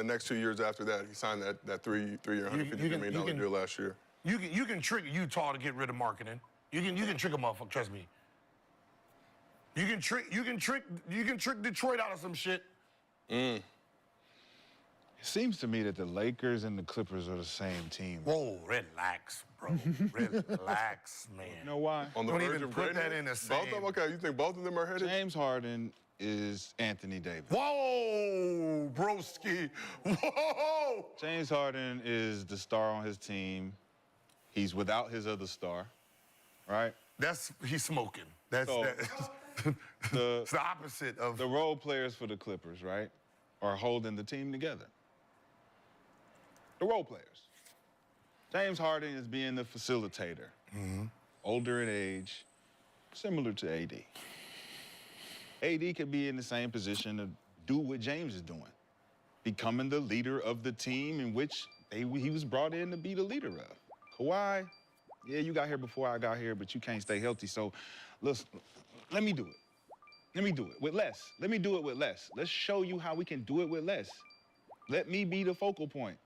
next 2 years after that. He signed that three-year, $150 million deal last year. You can trick Utah to get rid of marketing. You can trick a motherfucker. Trust me. You can trick Detroit out of some shit. It seems to me that the Lakers and the Clippers are the same team. Whoa, relax, bro. Relax, man. You know why? On the Don't verge even of put that greatness? in the same. Both of them? Okay, you think both of them are headed? James Harden is Anthony Davis. Whoa, broski. Whoa. James Harden is the star on his team. He's without his other star, right? He's smoking. It's the opposite of the role players for the Clippers, right, are holding the team together. The role players. James Harden is being the facilitator, older in age, similar to AD. AD could be in the same position to do what James is doing, becoming the leader of the team in which he was brought in to be the leader of. Kawhi, yeah, you got here before I got here, but you can't stay healthy, so listen, let me do it. Let me do it with less. Let me do it with less. Let's show you how we can do it with less. Let me be the focal point.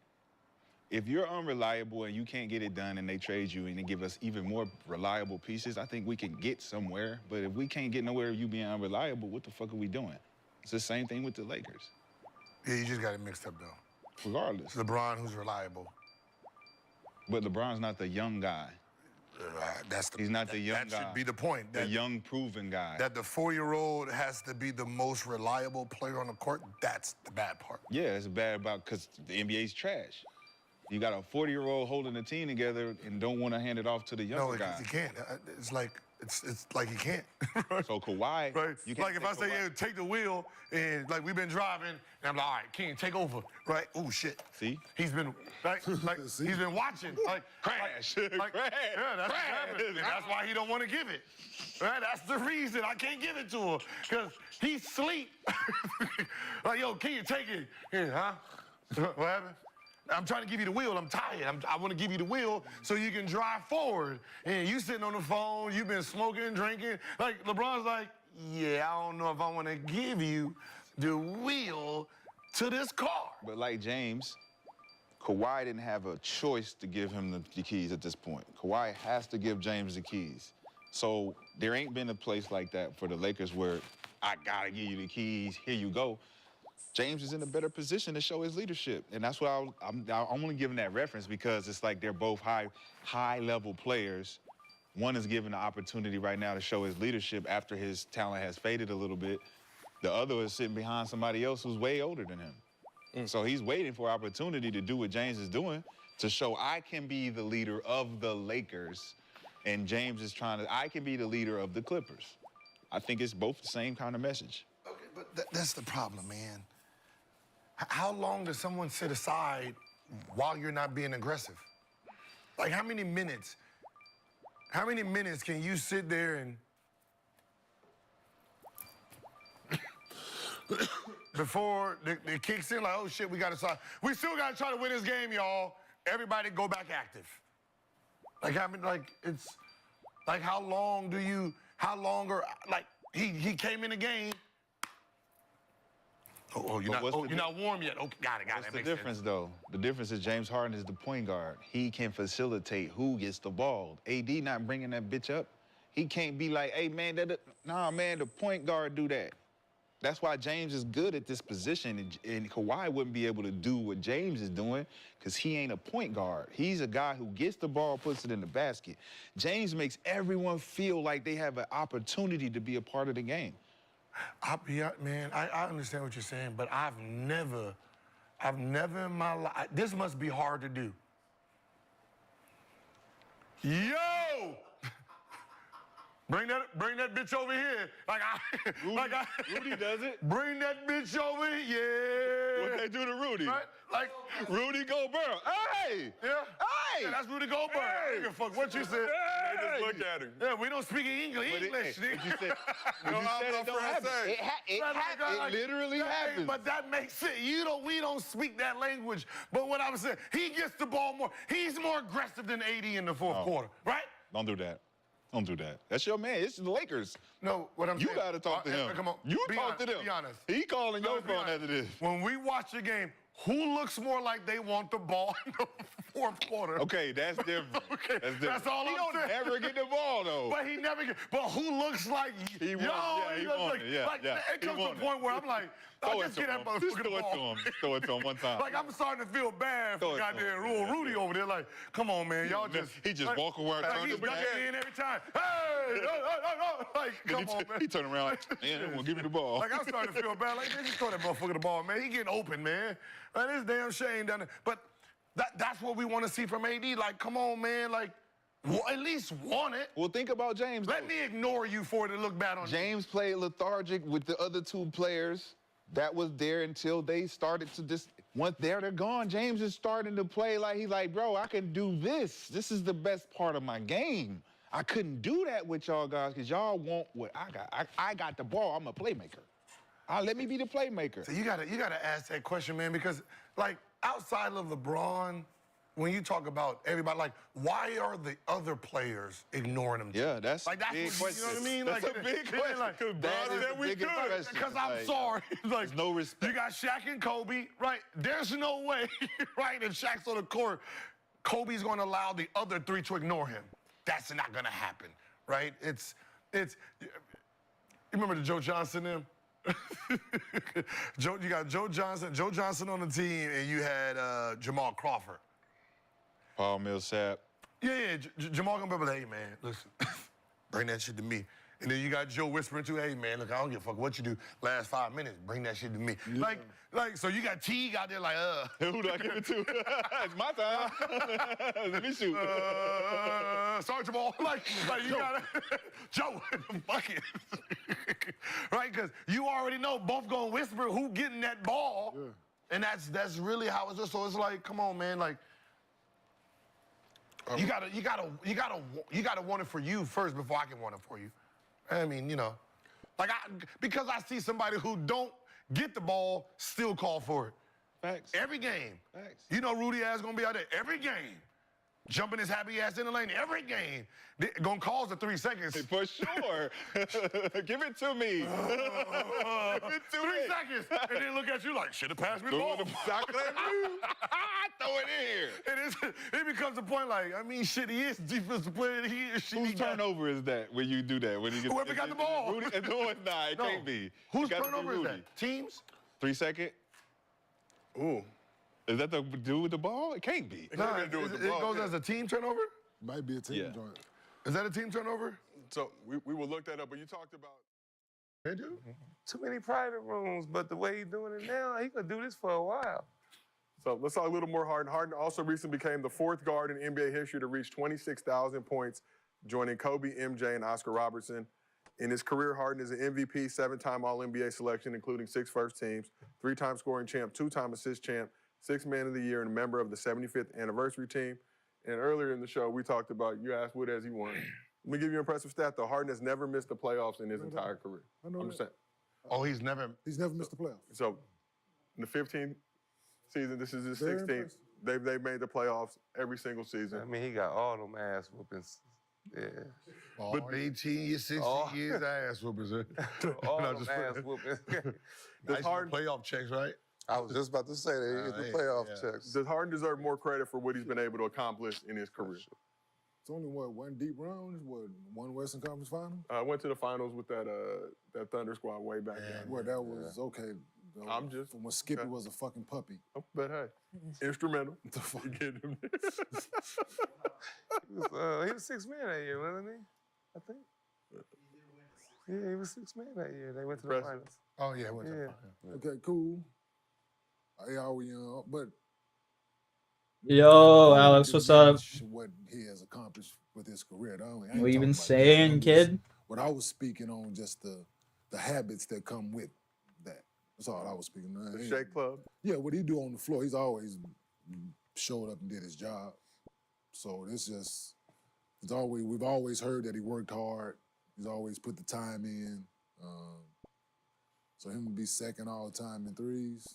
If you're unreliable and you can't get it done and they trade you and they give us even more reliable pieces, I think we can get somewhere. But if we can't get nowhere, you being unreliable, what the fuck are we doing? It's the same thing with the Lakers. Yeah, you just got it mixed up, though. Regardless. LeBron, who's reliable. But LeBron's not the young guy. He's not the young guy. That should be the point. The young, proven guy. That the 4-year-old has to be the most reliable player on the court, that's the bad part. Yeah, it's bad because the NBA's trash. You got a 40-year-old holding the team together and don't want to hand it off to the younger guy. No, he can't. It's like he can't. So Kawhi, right? You can't like if I say, yeah, take the wheel, and like we've been driving, and I'm like, all right, King, take over, right? Oh shit. See? He's been he's been watching, like crash, crash. Yeah, that's happening. That's why he don't want to give it. Right? That's the reason I can't give it to him, because he sleep. Like, yo, King, take it. Here, huh? What happened? I'm trying to give you the wheel. I'm tired. I want to give you the wheel so you can drive forward. And you sitting on the phone. You've been smoking, drinking. Like, LeBron's like, yeah, I don't know if I want to give you the wheel to this car. But like James, Kawhi didn't have a choice to give him the keys at this point. Kawhi has to give James the keys. So there ain't been a place like that for the Lakers where I got to give you the keys. Here you go. James is in a better position to show his leadership. And that's why I'm only giving that reference, because it's like they're both high-level players. One is given the opportunity right now to show his leadership after his talent has faded a little bit. The other is sitting behind somebody else who's way older than him. So he's waiting for opportunity to do what James is doing, to show I can be the leader of the Lakers, and James is I can be the leader of the Clippers. I think it's both the same kind of message. Okay, but that's the problem, man. How long does someone sit aside while you're not being aggressive? Like, how many minutes can you sit there and before it kicks in, like, oh shit, we gotta start. We still gotta try to win this game, y'all. Everybody go back active. Like, I mean, like, it's like, how long like, he came in the game. You're not warm yet. Okay, got it. What's the difference, though? The difference is James Harden is the point guard. He can facilitate who gets the ball. AD not bringing that bitch up. He can't be like, hey, man, nah, man, the point guard do that. That's why James is good at this position, and Kawhi wouldn't be able to do what James is doing because he ain't a point guard. He's a guy who gets the ball, puts it in the basket. James makes everyone feel like they have an opportunity to be a part of the game. Man, I understand what you're saying, but I've never in my life, this must be hard to do. Yo! Bring that bitch over here. Rudy does it. Bring that bitch over here. Yeah. What they do to Rudy? Right? Like Rudy Gobert. Hey! Yeah. Hey! Yeah, that's Rudy Gobert. Hey! I don't give a fuck what you said. Hey! They just look at him. Yeah, we don't speak English. But English. you said it don't happen. It literally happens. But that makes it. We don't speak that language. But what I'm saying, he gets the ball more. He's more aggressive than AD in the fourth quarter, right? Don't do that. Don't do that. That's your man. It's the Lakers. No, what I'm saying. You got to talk to him. Come on. You talk to them. Be honest. He calling your phone as it is. When we watch the game, who looks more like they want the ball in the fourth quarter? Okay, that's different. Okay, That's different. that's all he I'm don't saying. ever get the ball though. But he never get. But who looks like He wants- yeah, he looks want like, it, yeah, like, yeah. It He comes to want a point where I'm like, Throw I it just to get that him. motherfucker Just the throw it ball. to him. Just throw it to him one time. Like I'm starting to feel bad Throw for it to him. goddamn Rudy over there. Like, come on, man, y'all just. He just like, walk around, like turn he's the back. ducking in every time. Hey, like, come on, man. He turn around like, man, they won't give me the ball. Like I'm starting to feel bad. Like, man, just throw that motherfucker the ball, man. He getting open, man. Like, this damn shame down there. But that's what we want to see from AD. Like, come on, man. Like, at least want it. Well, think about James. Let me ignore you for it to look bad on you. James played lethargic with the other two players. That was there until they started to just. Once they're gone, James is starting to play like he's like, bro, I can do this. This is the best part of my game. I couldn't do that with y'all guys because y'all want what I got. I got the ball. I'm a playmaker. Let me be the playmaker. So you gotta ask that question, man, because like outside of LeBron, when you talk about everybody, like why are the other players ignoring him? Yeah, that's like that's big what, you know what I mean? That's like a big question. Like, That bro, is that the we biggest could. question. Because I'm Like, sorry, like there's no respect. You got Shaq and Kobe, right? There's no way, right? If Shaq's on the court, Kobe's going to allow the other three to ignore him. That's not going to happen, right? It's. You remember the Joe Johnson them? You got Joe Johnson on the team, and you had Jamal Crawford. Paul Millsap. Yeah. Jamal gonna be like, hey man, listen, bring that shit to me. And then you got Joe whispering to, hey man, look, I don't give a fuck what you do. Last 5 minutes, bring that shit to me. Yeah. Like, so you got Teague out there like, Who do I give it to? It's my time. Let me shoot. Sorry, Jamal. Like you gotta, Joe, fuck it. Right? Because you already know both gonna whisper who getting that ball. Yeah. And that's really how it's just. So it's like, come on, man, like, you gotta want it for you first before I can want it for you. I mean, you know, because I see somebody who don't get the ball still call for it. Facts. Every game. Facts. You know Rudy ass gonna be out there every game. Jumping his happy ass in the lane every game. They're gonna cause the 3 seconds. For sure. Give it to me. Give it to 3 me. seconds. And then look at you like, should have passed me the ball. Throw it in here. It becomes a point like, I mean, shit, he is defensive player. He is shit. Whose turnover is that when you do that? When you get Whoever got the ball. Rudy, no, it's not. It can't be. Whose It gotta be turnover is Rudy. that? Teams? 3 second? Ooh. Is that the dude with the ball? It can't be. It goes as a team turnover? Might be a team joint. Is that a team turnover? So we will look that up, but you talked about. They do? Too many private rooms, but the way he's doing it now, he could do this for a while. So let's talk a little more Harden. Harden also recently became the 4th guard in NBA history to reach 26,000 points, joining Kobe, MJ, and Oscar Robertson. In his career, Harden is an MVP, 7-time All-NBA selection, including 6 first teams, 3-time scoring champ, 2-time assist champ, 6th man of the year, and a member of the 75th anniversary team. And earlier in the show, we talked about, you asked what has he won. Let me give you an impressive stat, though. Harden has never missed the playoffs in his entire career. I know I'm just saying. Oh, he's never missed the playoffs. So, in the 15th season, this is his Very 16th. impressive. They've made the playoffs every single season. I mean, he got all them ass whoopings. Yeah. all 18 years, 16 years ass whoopers. All No, them just ass put- whoopings. Nice Harden- playoff checks, right? I was just about to say that he gets the playoff checks. Does Harden deserve more credit for what he's been able to accomplish in his career? It's only one deep round, one Western Conference final. I went to the finals with that Thunder squad way back then. Well, that was okay. Though, I'm just- when Skippy was a fucking puppy. Oh, but hey, instrumental. The fuck? You get him. He was 6th man that year, wasn't he? I think. Yeah, he was 6th man that year. They went to the Impressive. finals. Oh, yeah. Went to Yeah. the Okay, cool. Yeah, we but Yo, Alex, what's up? what he has accomplished with his career. What you been saying, kid? What I was speaking on, just the habits that come with that. That's all I was speaking on. The Shake Club. Yeah, what he do on the floor, he's always showed up and did his job. So we've always heard that he worked hard. He's always put the time in. So him to be second all the time in threes,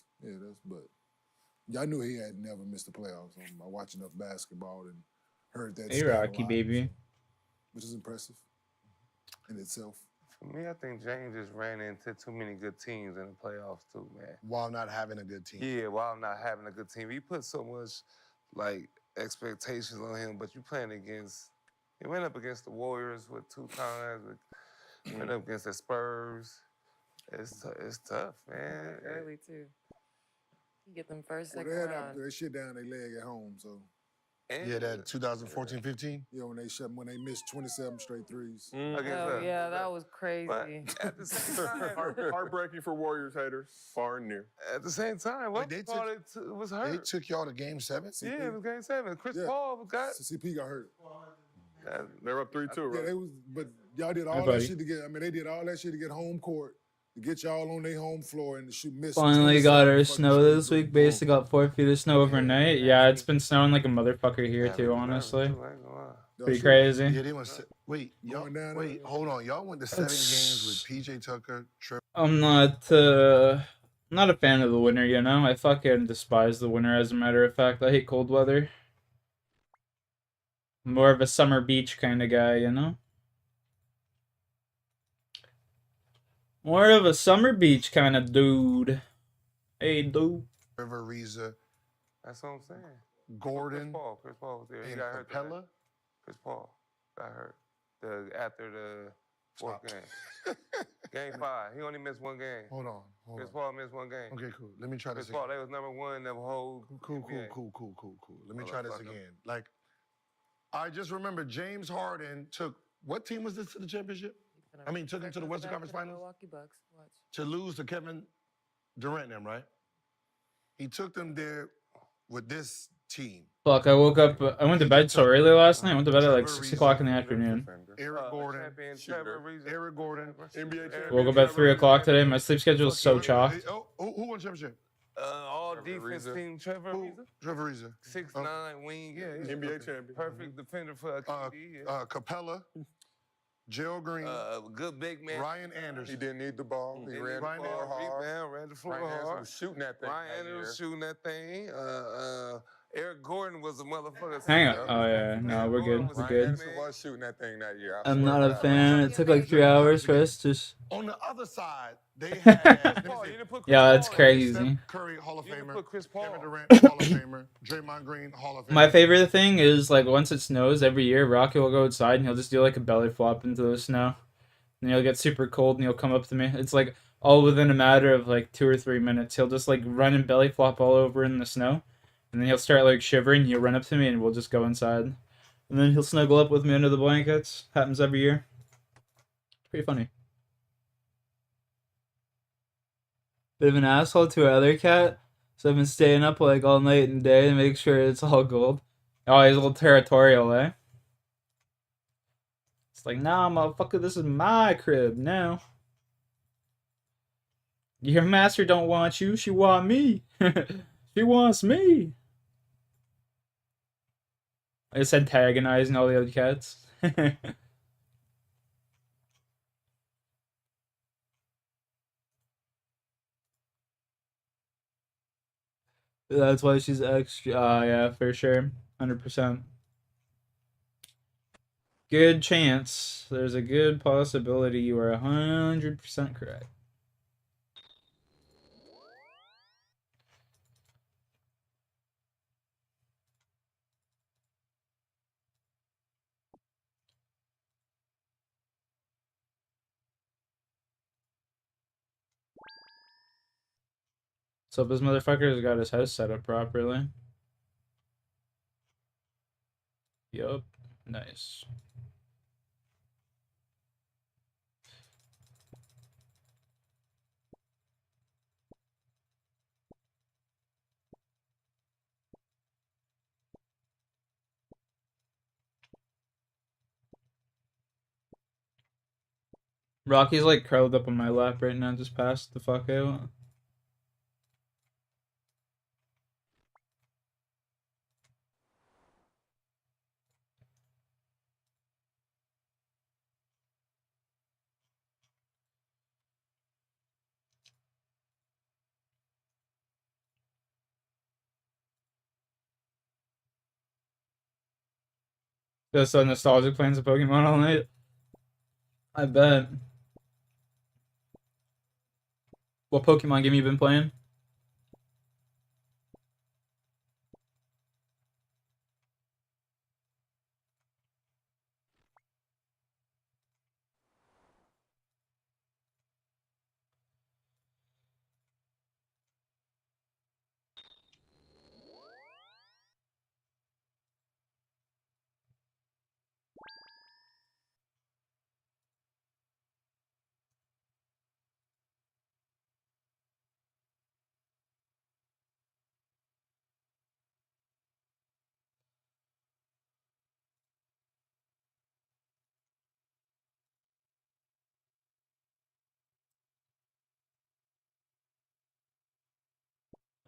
I knew he had never missed the playoffs. I watched enough basketball and heard that. Hey, stat a Rocky, lot, baby. which is impressive in itself. For me, I think James just ran into too many good teams in the playoffs too, man. While not having a good team. Yeah, while not having a good team. He put so much like expectations on him, but you playing against he went up against the Warriors with 2 times, went up against the Spurs. It's tough, man. Early too. You get them first, Well, second they had round. that shit down their leg at home, so Yeah, that 2014-15. you know when they missed 27 straight threes. Against Oh us. yeah, that was crazy. But at the same time, Heartbreaking for Warriors haters, far and near. at the same time, what they part was hurt? They took y'all to Game 7. Yeah, it was game 7. Chris Yeah. Paul got. CP got hurt. They were up 3-2, Yeah, right? they was, but y'all did all Hey, that buddy. shit to get. I mean, they did all that shit to get home court, to get y'all on their home floor and to shoot miss. Finally got our 27 snow fucking this straight week. threes. Basically got 4 feet of snow overnight. Yeah, it's been snowing like a motherfucker here too, honestly. Pretty crazy. Yeah, they went. Wait, y'all. Going down Wait, there. hold on. Y'all went to 7 games with PJ Tucker, Trevor. I'm not a fan of the winter, you know? I fucking despise the winter, as a matter of fact. I hate cold weather. More of a summer beach kind of guy, you know? More of a summer beach kind of dude. Hey, dude. Trevor Ariza, That's what I'm saying. Gordon, Chris Paul was there. He and got hurt. Capella. Chris Paul got hurt. After the fourth Stop. game. Game 5. He only missed 1 game. Hold on. Chris Paul missed 1 game. Okay, cool. Let me try Chris this Paul, again. they was number 1 the whole Cool. NBA. Let me try this Motherfucker. again. Like, I just remember James Harden took, what team was this to the championship? I mean, took him to the Western Conference Finals? Milwaukee Bucks. Watch. To lose to Kevin Durant and them, right? He took them there with this team. Fuck, I woke up, I went to bed so early last night. I went to bed at like 6 o'clock in the afternoon. Eric Gordon. Champion Trevor Ariza. Eric Gordon. NBA champion. Woke up at 3 o'clock today. My sleep schedule is so chalked. Oh, who won championship? All defense team Trevor Who? Ariza. Trevor Ariza. 6'9" wing. Yeah, he's NBA champion. perfect defender for a KD. Yeah. Capella. Gerald Green. Good big man. Ryan Anderson. He didn't need the ball. He ran the Ryan floor Anderson. hard. Rebound, ran the floor Ryan Anderson hard. was shooting that thing. Ryan that Anderson year. was shooting that thing. Eric Gordon was a motherfucker. Hang on. Oh, yeah. No, we're good. We're Ryan good. Anderson was shooting that thing that year. I I'm swear not to a God. fan. It took like 3 hours for us to. On the other side, they had let me Paul, see. you didn't put Chris Yeah, that's Paul in. crazy. Steph Curry, Hall of You didn't Famer. put Chris Paul. Kevin Durant, Hall of Famer. Draymond Green, Hall of Famer. My favorite thing is like once it snows every year, Rocky will go outside and he'll just do like a belly flop into the snow. And he'll get super cold and he'll come up to me. It's like all within a matter of like 2 or 3 minutes. He'll just like run and belly flop all over in the snow. And then he'll start like shivering. He'll run up to me and we'll just go inside. And then he'll snuggle up with me under the blankets. Happens every year. Pretty funny. Bit of an asshole to our other cat. So I've been staying up like all night and day to make sure it's all gold. Oh, he's a little territorial, eh? It's like, nah, motherfucker, this is my crib now. Your master don't want you, she want me. She wants me. I just antagonizing all the other cats. That's why she's extra. Yeah, for sure. 100%. Good chance. There's a good possibility you are 100% correct. So this motherfucker's got his house set up properly. Yup. Nice. Rocky's like curled up on my lap right now, just passed the fuck out. Just so nostalgic playing some Pokemon all night. I bet. What Pokemon game you been playing?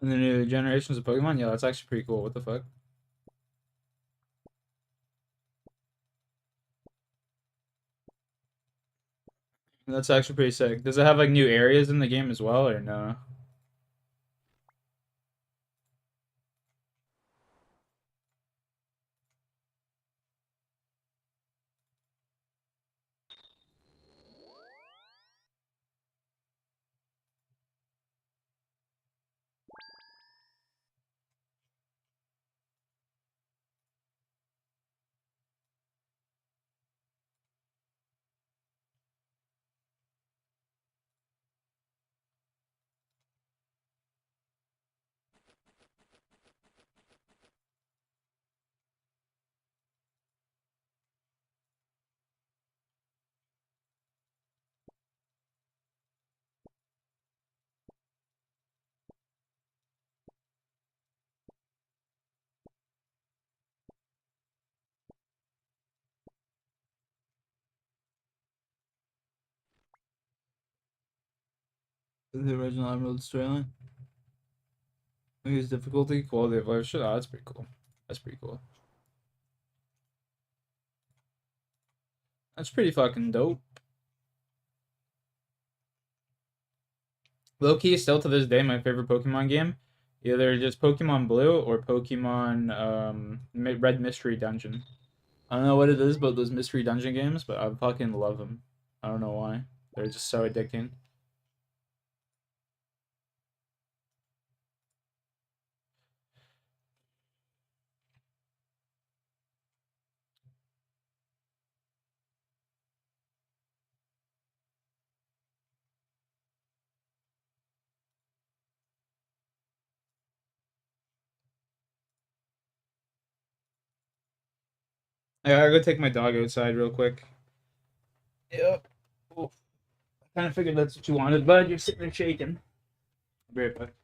And the new generations of Pokemon? Yeah, that's actually pretty cool. What the fuck? That's actually pretty sick. Does it have like new areas in the game as well, or no? The original Emerald storyline. Use difficulty, quality of life. Shit, that's pretty cool. That's pretty cool. That's pretty fucking dope. Low-key, still to this day, my favorite Pokemon game. Either just Pokemon Blue or Pokemon Red Mystery Dungeon. I don't know what it is about those Mystery Dungeon games, but I fucking love them. I don't know why. They're just so addicting. I gotta go take my dog outside real quick. Yep. I kind of figured that's what you wanted, bud. You're sitting there shaking. I'll be right back.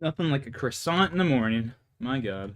Nothing like a croissant in the morning. My God.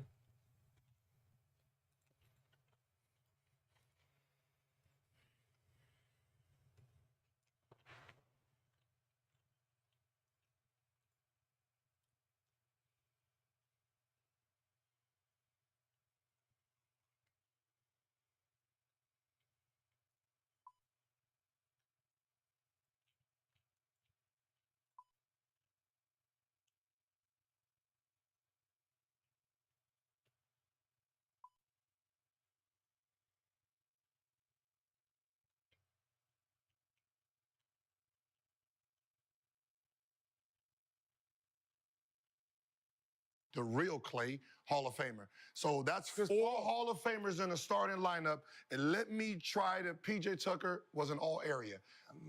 The real Clay, Hall of Famer. So that's four Hall of Famers in the starting lineup. And let me try to. PJ Tucker was an all area.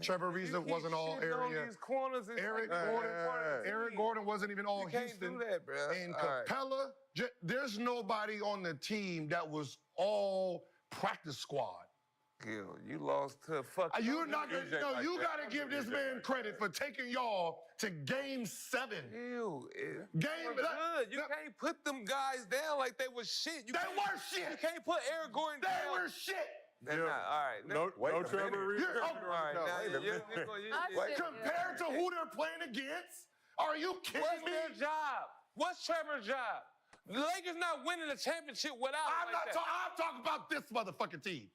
Trevor Ariza was an all area. Eric Gordon wasn't even all Can't Houston. do that, bro. And All right. Capella, there's nobody on the team that was all practice squad. Gil, you lost to fuck. You're not gonna. No, you gotta give this man credit for taking y'all to Game 7. Ew, Game good. You can't put them guys down like they was shit. They were shit. You can't put Eric Gordon down. They were shit. They're not. All right. No Trevor Ariza. All right. Compared to who they're playing against, are you kidding What's me? their job? What's Trevor's job? The Lakers not winning the championship without. I'm talking about this motherfucking team.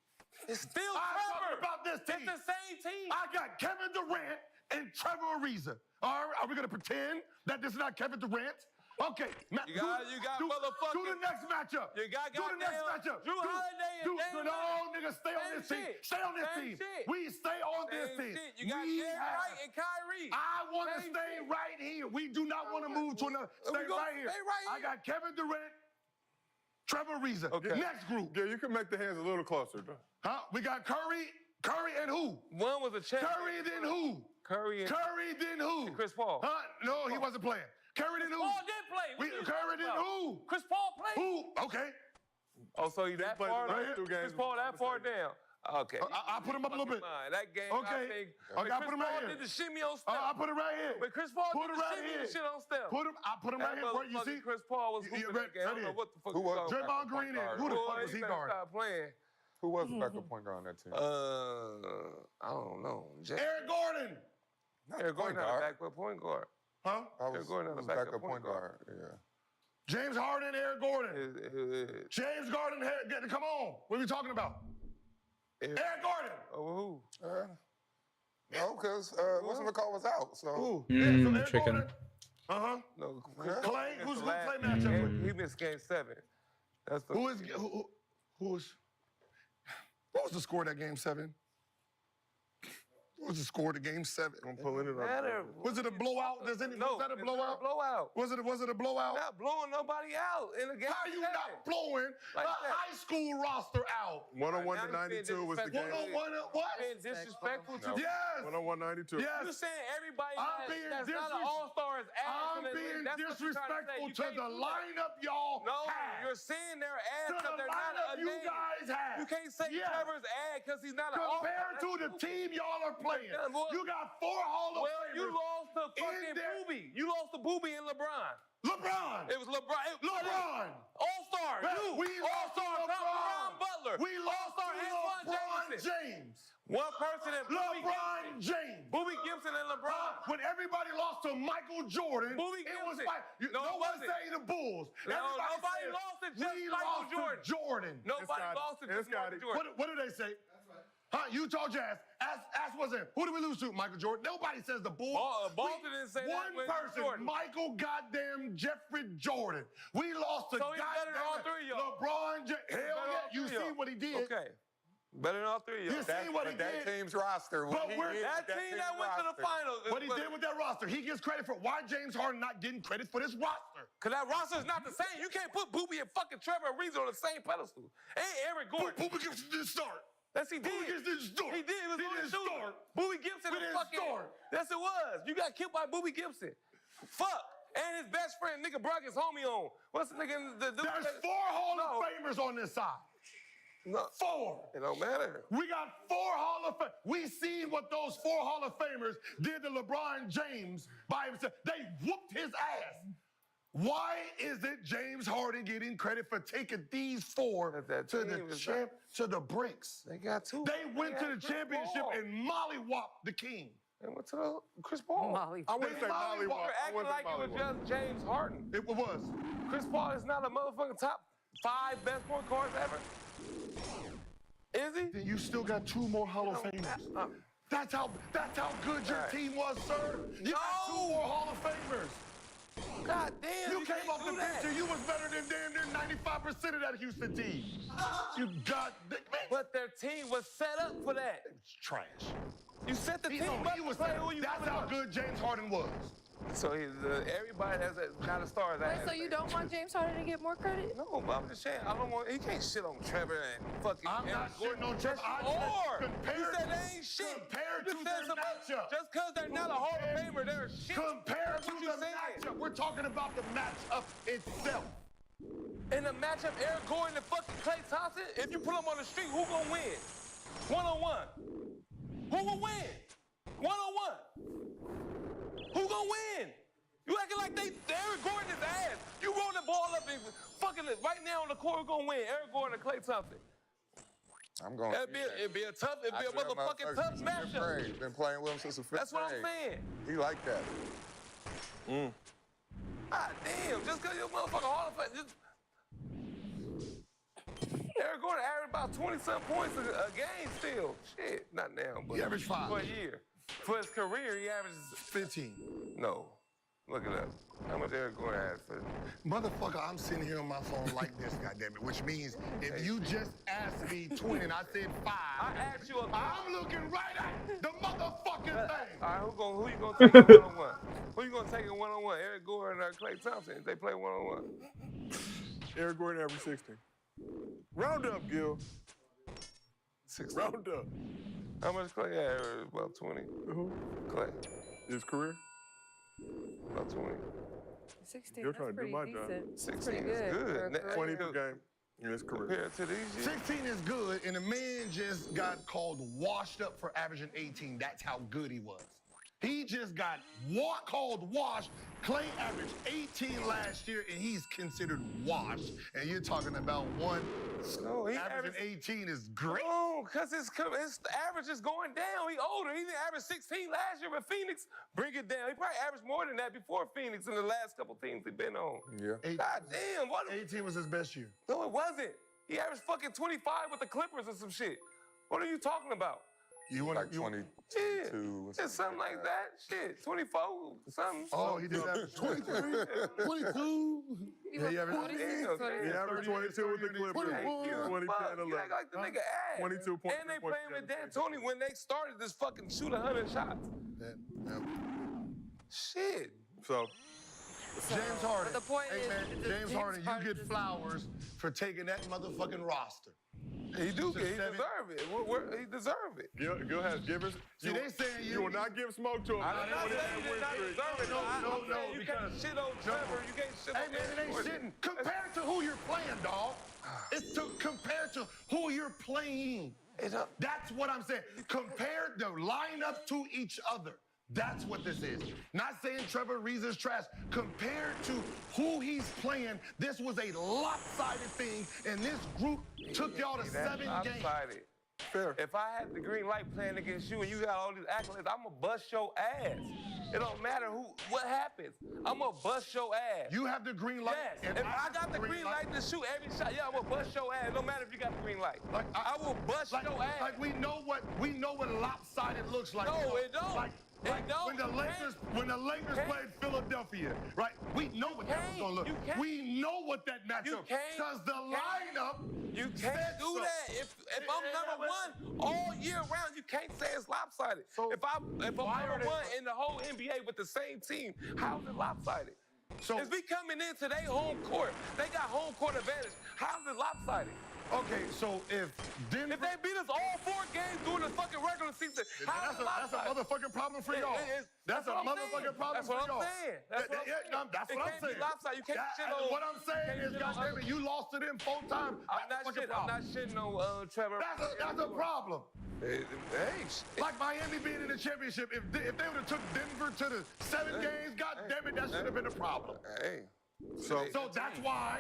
It's still I'm Trevor. talking about this team. It's the same team. I got Kevin Durant and Trevor Ariza. All right, are we gonna pretend that this is not Kevin Durant? Okay, You got motherfucking. Do the next matchup. You got do the next matchup. Drew Holiday and Dame no, Lillard. nigga, stay on this team. Stay on this team. We stay on this team. You got Derrick White and Kyrie. I want to stay right here. We do not want to move to another. Stay right here. I got Kevin Durant, Trevor Ariza. Okay. Next group. Yeah, you can make the hands a little closer. Huh? We got Curry and who? One was a champion. Curry then who? Curry then who? and Chris Paul. Huh? No, he wasn't playing. Curry then who? Paul did play. Curry then who? Chris Paul played. Who? Okay. Oh, so he that played far? the last two games, Chris Paul that far down? Okay. I put him up a little bit. That game, Okay. I think. Okay, I Chris put him right Paul here. did the shimmy on Steph. I put it right here. But Chris Paul Put did it the right shimmy here. and shit on Steph. I put him right here. Where you see? Chris Paul was hooping that game. I don't know what the fuck Who you was talking about. Draymond Green and who the fuck was he guarding? Stop playing. Who was the backup point guard on that team? I don't know. Eric Gordon. Eric Gordon not a backup point guard. Huh? Eric Gordon not a backup point guard. Yeah. James Harden, Eric Gordon. James Gordon, come on. What are we talking about? Eric Gordon. Oh, who? No, because what's the call was out. So Who? Chicken. Gordon. Uh-huh. No, Clay? Who's Clay matchup with? He missed game 7. That's the. What was the score of that game 7? What was the score of the game 7? I'm pulling it up. Was it a blowout? Was that a blowout? Was it a blowout? Not blowing nobody out in the game. How you not blowing Like a that. high school roster out? 101 to 92 was the game. 101 what? Being disrespectful to Yes. 101 92. Yes. You saying everybody I'm being that's not an all-star is ass. I'm being disrespectful to the lineup y'all No, have. you're saying they're ass To because the they're not lineup a you name. guys have. You can't say Yes. Trevor's ass because he's not an Compared to the team y'all are playing, you got 4 Hall of Well, Famers. you lost to fucking there. Boobie. You lost to Boobie and LeBron. LeBron. It was LeBron. LeBron. All-star. Man, we lost to All-star. LeBron. Ron Butler. We lost All-star. to Antoine LeBron Jameson. James. One person and LeBron James. Boobie Gibson and LeBron. When everybody lost to Michael Jordan, Boobie it was Gibson. like, No, no it one wasn't. saying the Bulls. No, Everybody nobody said, lost to just we Michael lost Jordan. to Jordan. Nobody lost to just Michael Jordan. What do they say? Huh? Utah Jazz. Ask was in. Who did we lose to? Michael Jordan. Nobody says the Bulls. Boston didn't say that One with person, Jordan. Michael goddamn Jeffrey Jordan. We lost to So he's better than all three of y'all. LeBron James. Hell Better than yeah. all You three of see y'all. what he did. Okay. Better than all three of You y'all. see what he that did. team's roster. But we're- That team that went to the finals. What he did with that roster. He gets credit for why James Harden not getting credit for this roster. Because that roster is not the same. You can't put Boobie and fucking Trevor Ariza on the same pedestal. And Eric Gordon. Booby Gibson didn't start. Yes, he did. Booby Gibson didn't start. He did. It was He on the didn't shooter. start. Boobie Gibson He is didn't fucking. start. Yes, it was. You got killed by Boobie Gibson. Fuck. And his best friend, nigga, brought his homie on. What's the nigga? There's 4 Hall of Famers on this side. No. 4. It don't matter. We got 4 Hall of Famers. We seen what those 4 Hall of Famers did to LeBron James by himself. They whooped his ass. Why isn't James Harden getting credit for taking these four That to team the is to the brinks? They got two. They went to the Chris championship Paul. and mollywopped the king. They went to the Chris Paul. Molly. I wouldn't say Molly Molly Walker Walk. You're acting like it was just James Harden. It was. Chris Paul is not a motherfucking top 5 best point guards ever. Is he? Then you still got 2 more Hall of Famers. That's how good your Right. team was, sir. You got 2 more Hall of Famers. God damn. You came off the do bench that. and you was better than damn near 95% of that Houston team. You got man. But their team was set up for that. It's trash. You set the He team up he was. to play who you That's wanna how play. good James Harden was. So everybody has that kind of stars. Wait, so you don't want James Harden to get more credit? No, but I'm just saying, I don't want. He can't shit on Trevor and fucking. I'm not Aaron shitting on Trevor. I Or said you compared- said they ain't shit. compared You to said their somebody- matchup. Just because they're not a Hall of Famer, they're shit. Compared That's to what the you saying. matchup, we're talking about the matchup itself. In the matchup, Eric Gordon and fucking Klay Thompson, if you put them on the street, who gonna win? 1-on-1. Who will win? 1-on-1. Who gonna win? You acting like Eric Gordon is ass. You roll the ball up and fucking right now on the court, who gonna win? Eric Gordon or Klay Thompson? I'm going. It'd be a motherfucking tough matchup. Been playing with him since the 5th That's what I'm grade. saying. He like that. God damn, just because you're a motherfucking Hall of Fame. Eric Gordon averaged about 20-something points a game still. Shit, not now, but He averaged 5. for a year. For his career, he averages 15. no. Look it up. How much Eric Gordon had for? Motherfucker, I'm sitting here on my phone like this, goddammit, which means if you just asked me 20 and I said 5, I asked you a I'm looking right at the motherfucking thing. All right, who you gonna take in 1-on-1? Who you gonna take in 1-on-1? Eric Gordon or Klay Thompson? If they play 1-on-1. Eric Gordon averaged 16. Round up, Gil. 16. Round up. How much Klay averaged? About 20. Who? Klay, His career? about 20. 16, You're that's trying to do pretty my job. decent. 16 pretty is good. good. for a career. 20 per game in his career. Compared to these years. 16 is good, and the man just got called washed up for averaging 18. That's how good he was. He just got called washed. Klay averaged 18 last year, and he's considered washed. And you're talking about one No, he averaging averaged 18 is great. No, because his average is going down. He older. He didn't average 16 last year with Phoenix. Bring it down. He probably averaged more than that before Phoenix in the last couple teams he's been on. Yeah. God damn, what? 18 was his best year. No, it wasn't. He averaged fucking 25 with the Clippers or some shit. What are you talking about? You want Like 22. Yeah, something like that. Shit, 24, something. Oh, he did average 23, 22. He Yeah, he was averaged 46, Damn, 46. He averaged 22 with the Clippers. Thank you. 20, Fuck, 10, you act 11. like the nigga ass. 22 points. And they playing with D'Antoni when they started this fucking shoot 100 shots. Shit. So, James Harden. But the point hey, is, man, it's James Harden, you Harden get just- flowers for taking that motherfucking roster. He do So get, he seven- deserve it. He deserve it. Gil has givers. See, they saying you will not give smoke to him. I'm not saying you did not deserve it. I'm saying you can't shit on Trevor. You can't shit Hey, on man, it ain't Gordon. shitting. Compared to who you're playing, dog. It's to compare to who you're playing. That's what I'm saying. Compare the lineup to each other. That's what this is. Not saying Trevor Ariza is trash. Compared to who he's playing, this was a lopsided thing, and this group took y'all to 7 games. Lopsided. Fair. If I had the green light playing against you and you got all these accolades, I'm gonna bust your ass. It don't matter what happens. I'm gonna bust your ass. You have the green light. Yes. and If I have got the green light to shoot every shot, yeah, I'm gonna bust your ass. No matter if you got the green light. I will bust your ass. Like we know what lopsided looks like. No, it don't. Like don't. when the Lakers can't. played Philadelphia, right? We know what that was gonna look. You can't. We know what that matchup. can't. Because the lineup. You said can't do so. that. If I'm number one all year round, you can't say it's lopsided. So if I'm why are number they- one in the whole NBA with the same team, how's it lopsided? So It's me coming into their home court. They got home court advantage. How's it lopsided? okay, so if Denver, If they beat us all 4 games during the fucking regular season, how's that's it a lopsided? motherfucking problem for y'all. That's That's a what I'm motherfucking saying. problem That's for what I'm y'all. saying. That's what I'm saying. That's It what I'm can't be saying. lopsided. You can't shit on- What I'm saying can't is, shit on goddammit, you lost to them 4 times. I'm not shitting on Trevor. That's a problem. Hey, Like Miami being in the championship, if they would have took Denver to the 7 games, God damn it, that should have been a problem. hey. So that's why.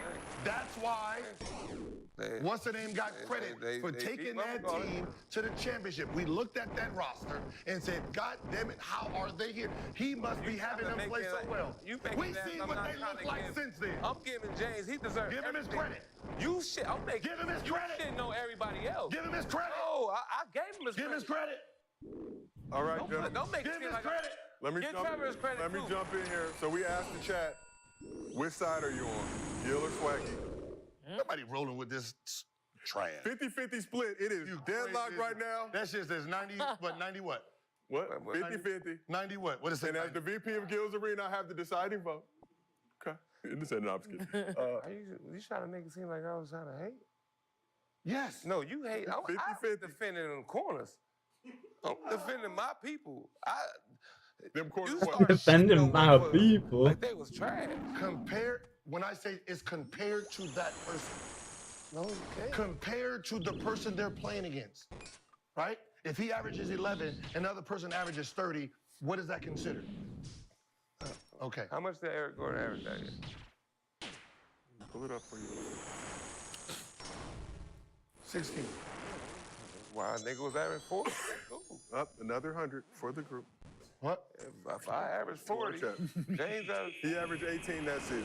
What's the name got credit for taking that team to the championship. We looked at that roster and said, God damn it, how are they here? He must be having them play so well. We seen what they look like since then. I'm giving James, he deserves Give him his everything. credit. You shit, I'm making. Give him his credit. You shit know everybody else. Give him his credit. No, I gave him his Give credit. his credit. all right, gentlemen. Don't make Give it him feel his like credit. Let me Give jump. Trevor his credit, Let me too. jump in here. So we asked the chat, which side are you on, Gil or Swaggy? Nobody rolling with this trash. 50-50 split. It is deadlocked right now. That shit says 90, what, 90 what? What? 50-50. 90 what? What is it? And as the VP of Gil's Arena, I have the deciding vote. Okay. This ain't an opposite. Are you trying to make it seem like I was trying to hate? Yes. No, you hate. I'm 50-50. defending them corners. I'm defending my people. Them corners. You What? started Defending shitting on my them people. like they was trash. When I say it's compared to that person, No, you can't. compared to the person they're playing against, right? If he averages 11 and the other person averages 30, what is that considered? Okay. How much did Eric Gordon average that year? Pull it up for you. 16. Wow, nigga was averaging 40. Ooh. Up another 100 for the group. What? If I average 40, Check. James averaged. He averaged 18 that season.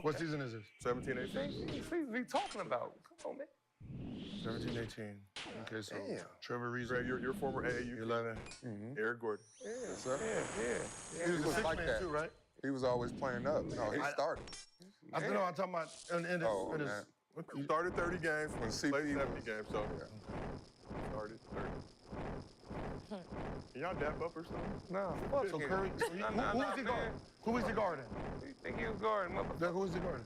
What season is this? 17-18. See, we talking about. Come on, man. 17, 18. Okay, so Damn. Trevor Reeves. Greg, your former AAU. 11. Eric Gordon. Yeah, sir. Yeah. He was a was six like man that. too, right? He was always playing up. No, he started. I don't know. I'm talking about in his. Oh, in his man. He started 30 games, When played CP 70 games, so started 30. Can y'all dap up or something? No, so Curry. So who is he guarding? Who is he guarding? Who you think he was guarding, motherfucker? Who is he guarding?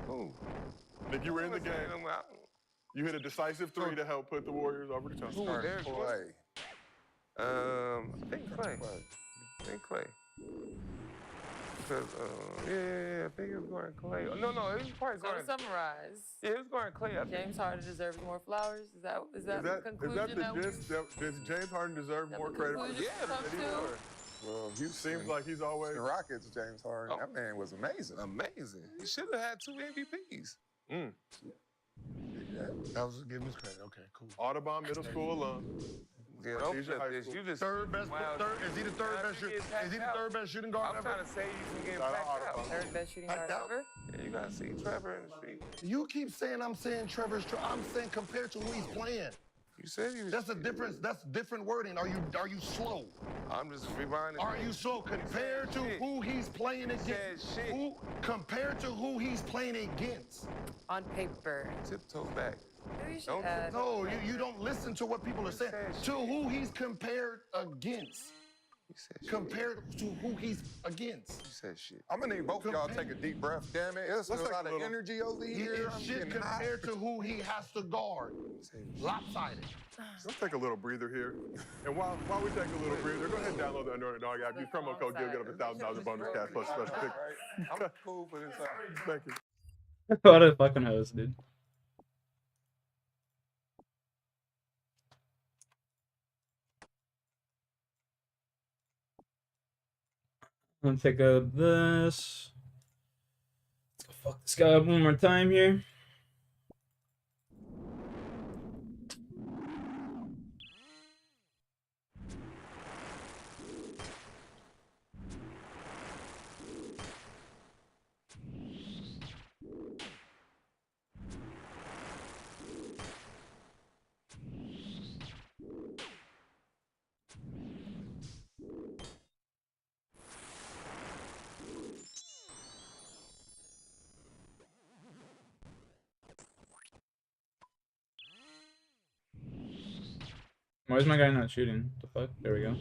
Who? Nick, you were in the game. Who You hit a decisive three to help put the Warriors over the top. was Eric Gordon? Play. I think Clay. I think Clay. Because, I think he was guarding Clay. No, he was probably So to guarding. summarize, Yeah, he was guarding Clay. I think. James Harden deserves more flowers. Is that the Is that conclusion the gist? Does James Harden deserve that more the credit for conclusion this? comes than he to? was? Well, Houston. Seems like he's always. The Rockets, James Harden. That man was amazing. Amazing. He should have had 2 MVPs. That was give him his credit. Okay, cool. Audubon Middle School alum. Yeah, don't Artesia High flip this. School. You just Third best. Wow. Is he the third Now, best if he shooting? gets packed Is he the out, third best shooting guard I'm ever? trying to say you from getting Shout out packed out. Audubon. Third best shooting guard Packed out? ever. Yeah, you gotta see Trevor in the street. You keep saying I'm saying Trevor's. I'm saying compared to who he's playing. You said he was. That's a difference. That's different wording. Are you slow? I'm just rewinding. Are you slow compared to shit. who he's playing against? said shit. Who compared to who he's playing against? On paper. Tiptoe back. Maybe you should Don't- add. No, you don't listen to what people are saying. said To who he's compared against. You said shit. Compared to who he's against. You said shit. I'm gonna need both of y'all to take a deep breath. Damn it, it's a Let's take lot a of little- energy over He here. is I'm shit getting hot. compared to who he has to guard. Lopsided. Let's take a little breather here. And while we take a little breather, go ahead and download the Underdog app. Use promo code GIL, get up to $1,000 bonus cash plus special pick. I'm cool for this. Thank you. What a fucking host, dude. I'm gonna pick up this. Let's go fuck this guy up one more time here. Why is my guy not shooting? The fuck? There we go.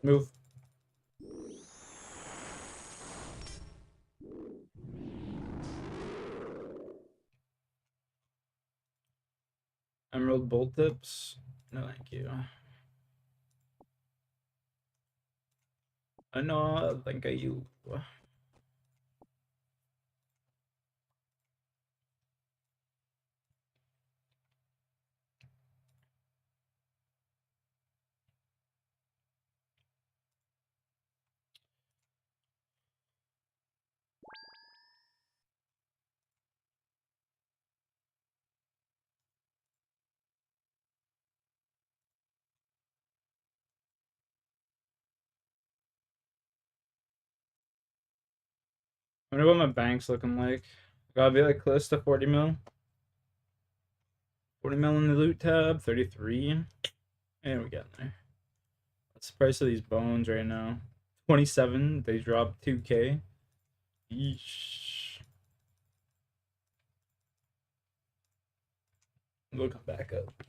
Move. Emerald bolt tips. No, thank you. I know. Thank you. I wonder what my bank's looking like. Gotta be like close to 40 mil. 40 mil in the loot tab. 33. And we got there. What's the price of these bones right now? 27. They dropped 2K. Yeesh. We'll come back up.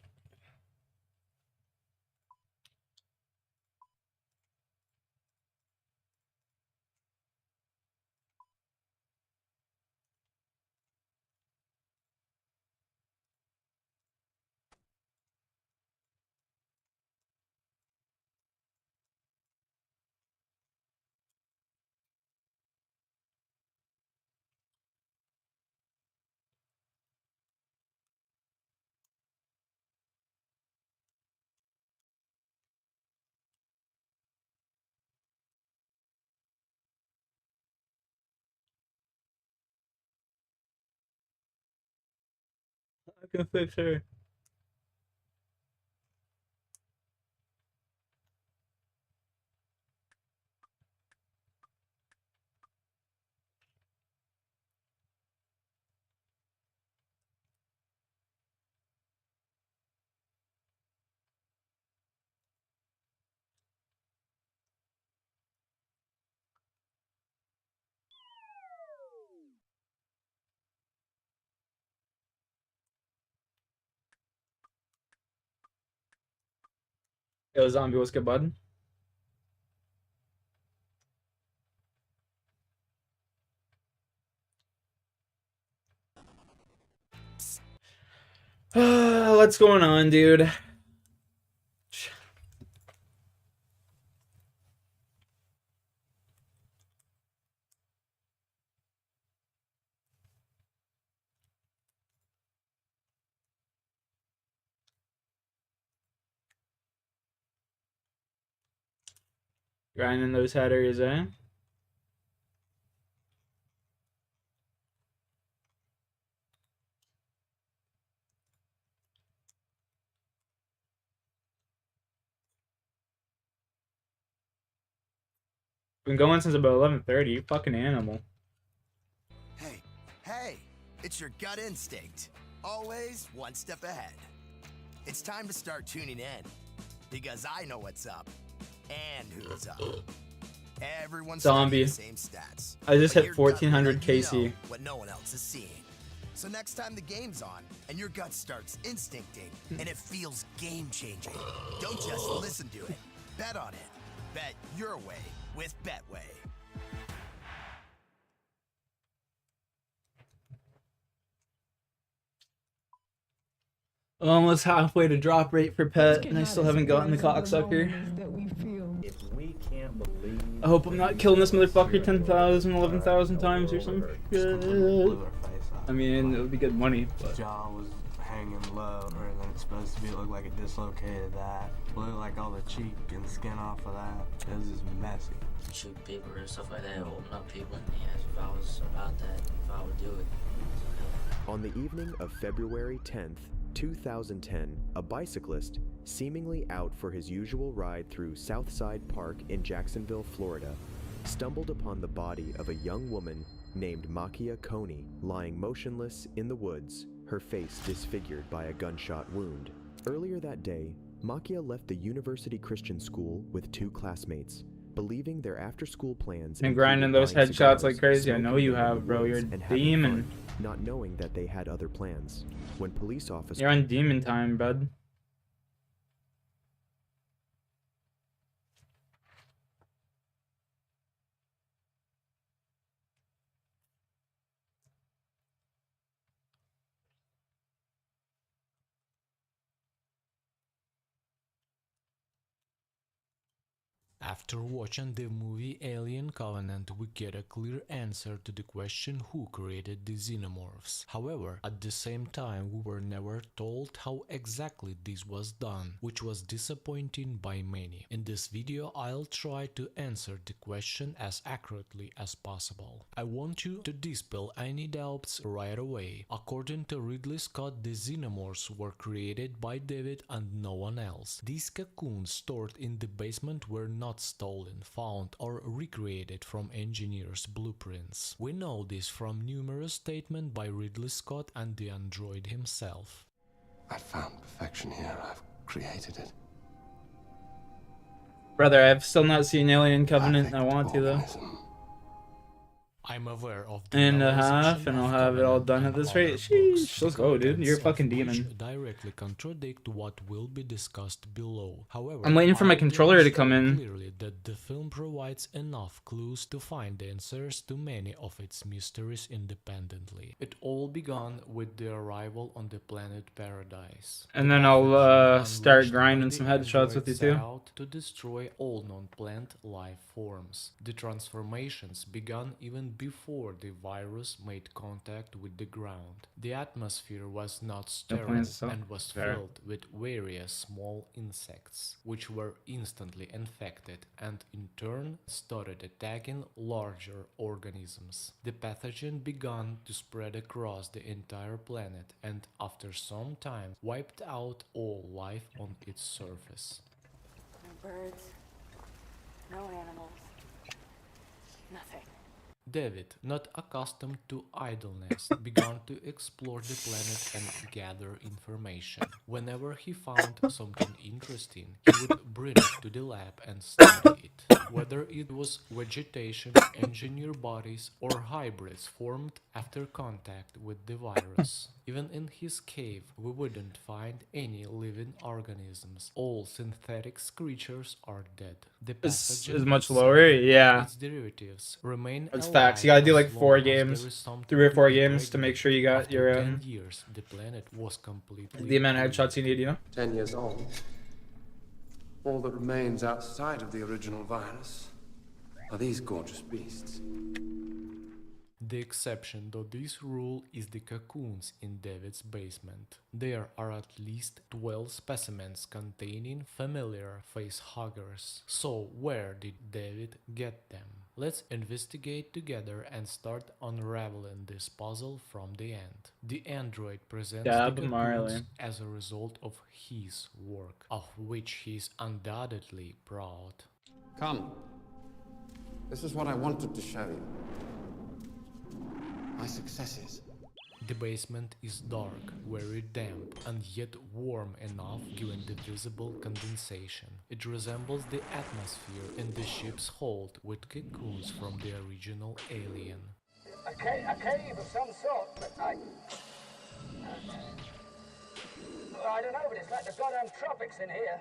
I can fix her. Yo, zombie, what's good, bud? What's going on, dude? Grinding those headers, eh? Been going since about 11:30. You fucking animal. Hey, it's your gut instinct. Always one step ahead. It's time to start tuning in, because I know what's up and who's up. Everyone's Zombie. the same stats. I just but hit your gut will 1400 let you KC. know what no one else is seeing. So next time the game's on and your gut starts instincting and it feels game-changing, don't just listen to it. Bet on it. Bet your way with Betway. Almost halfway to drop rate for pet, and I still haven't gotten the cocksucker. If we can't believe I hope I'm not killing this motherfucker 10,000, 11,000 times or some shit. I mean, it would be good money, but... jaw was hanging low, or then it's supposed to be look like it dislocated that. Blew like all the cheek and skin off of that. It was just messy. Shoot people and stuff like that, open up people. Yes, if I was about that, if I would do it. On the evening of February 10th, 2010, a bicyclist, seemingly out for his usual ride through Southside Park in Jacksonville, Florida, stumbled upon the body of a young woman named Makia Coney lying motionless in the woods, her face disfigured by a gunshot wound. Earlier that day, Makia left the University Christian School with two classmates, believing their after-school plans And grinding those headshots like crazy. I know you have, bro. You're a demon. Not knowing that they had other plans. When police officers... You're on demon time, bud. After watching the movie Alien Covenant, we get a clear answer to the question who created the xenomorphs. However, at the same time, we were never told how exactly this was done, which was disappointing by many. In this video, I'll try to answer the question as accurately as possible. I want you to dispel any doubts right away. According to Ridley Scott, the xenomorphs were created by David and no one else. These cocoons stored in the basement were not stolen, found, or recreated from engineers' blueprints. We know this from numerous statements by Ridley Scott and the android himself. I found perfection here. I've created it. Brother, I've still not seen Alien Covenant and I want to though. I'm aware of the And a half, novelization and I'll of have it all Covenant done at and this other rate. books, Sheesh, let's the go, dude. contents You're a of fucking which demon. directly contradict what will be discussed below. However, I'm waiting for my I controller to come demonstrate in. clearly that the film provides enough clues to find the answers to many of its mysteries independently. It all began with the arrival on the planet Paradise. And The then I'll pathogen start unleashed by grinding the some headshots with android you set too. out to destroy all non-plant life forms. The transformations began even before the virus made contact with the ground. The atmosphere was not sterile plants, so and was fair. filled with various small insects, which were instantly infected and in turn started attacking larger organisms. The pathogen began to spread across the entire planet and after some time wiped out all life on its surface. No birds, no animals, nothing. David, not accustomed to idleness, began to explore the planet and gather information. Whenever he found something interesting, he would bring it to the lab and study it. Whether it was vegetation, engineered bodies, or hybrids formed after contact with the virus. Even in his cave, we wouldn't find any living organisms. All synthetic creatures are dead. The Is pathogen much itself lower? and Yeah. its derivatives remain That's alive facts. You gotta do as like 4 long as there games, is something 3 or to 4 eat games to make regularly. sure you got After your 10 years, the planet was completely the amount of clean. headshots you need, you know? 10 years old. All that remains outside of the original virus are these gorgeous beasts. The exception to this rule is the cocoons in David's basement. There are at least 12 specimens containing familiar facehuggers. So where did David get them? Let's investigate together and start unraveling this puzzle from the end. The android presents Gab the Marley. cocoons as a result of his work, of which he is undoubtedly proud. Come. This is what I wanted to show you. My successes. The basement is dark, very damp, and yet warm enough given the visible condensation. It resembles the atmosphere in the ship's hold with cocoons from the original Alien. A cave of some sort, but I don't know, but it's like the goddamn tropics in here.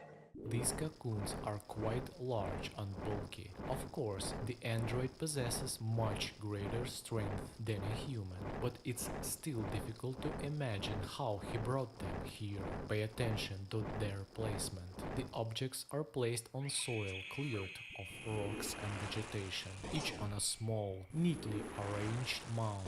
These cocoons are quite large and bulky. Of course, the android possesses much greater strength than a human, but it's still difficult to imagine how he brought them here. Pay attention to their placement. The objects are placed on soil cleared of rocks and vegetation, each on a small, neatly arranged mound.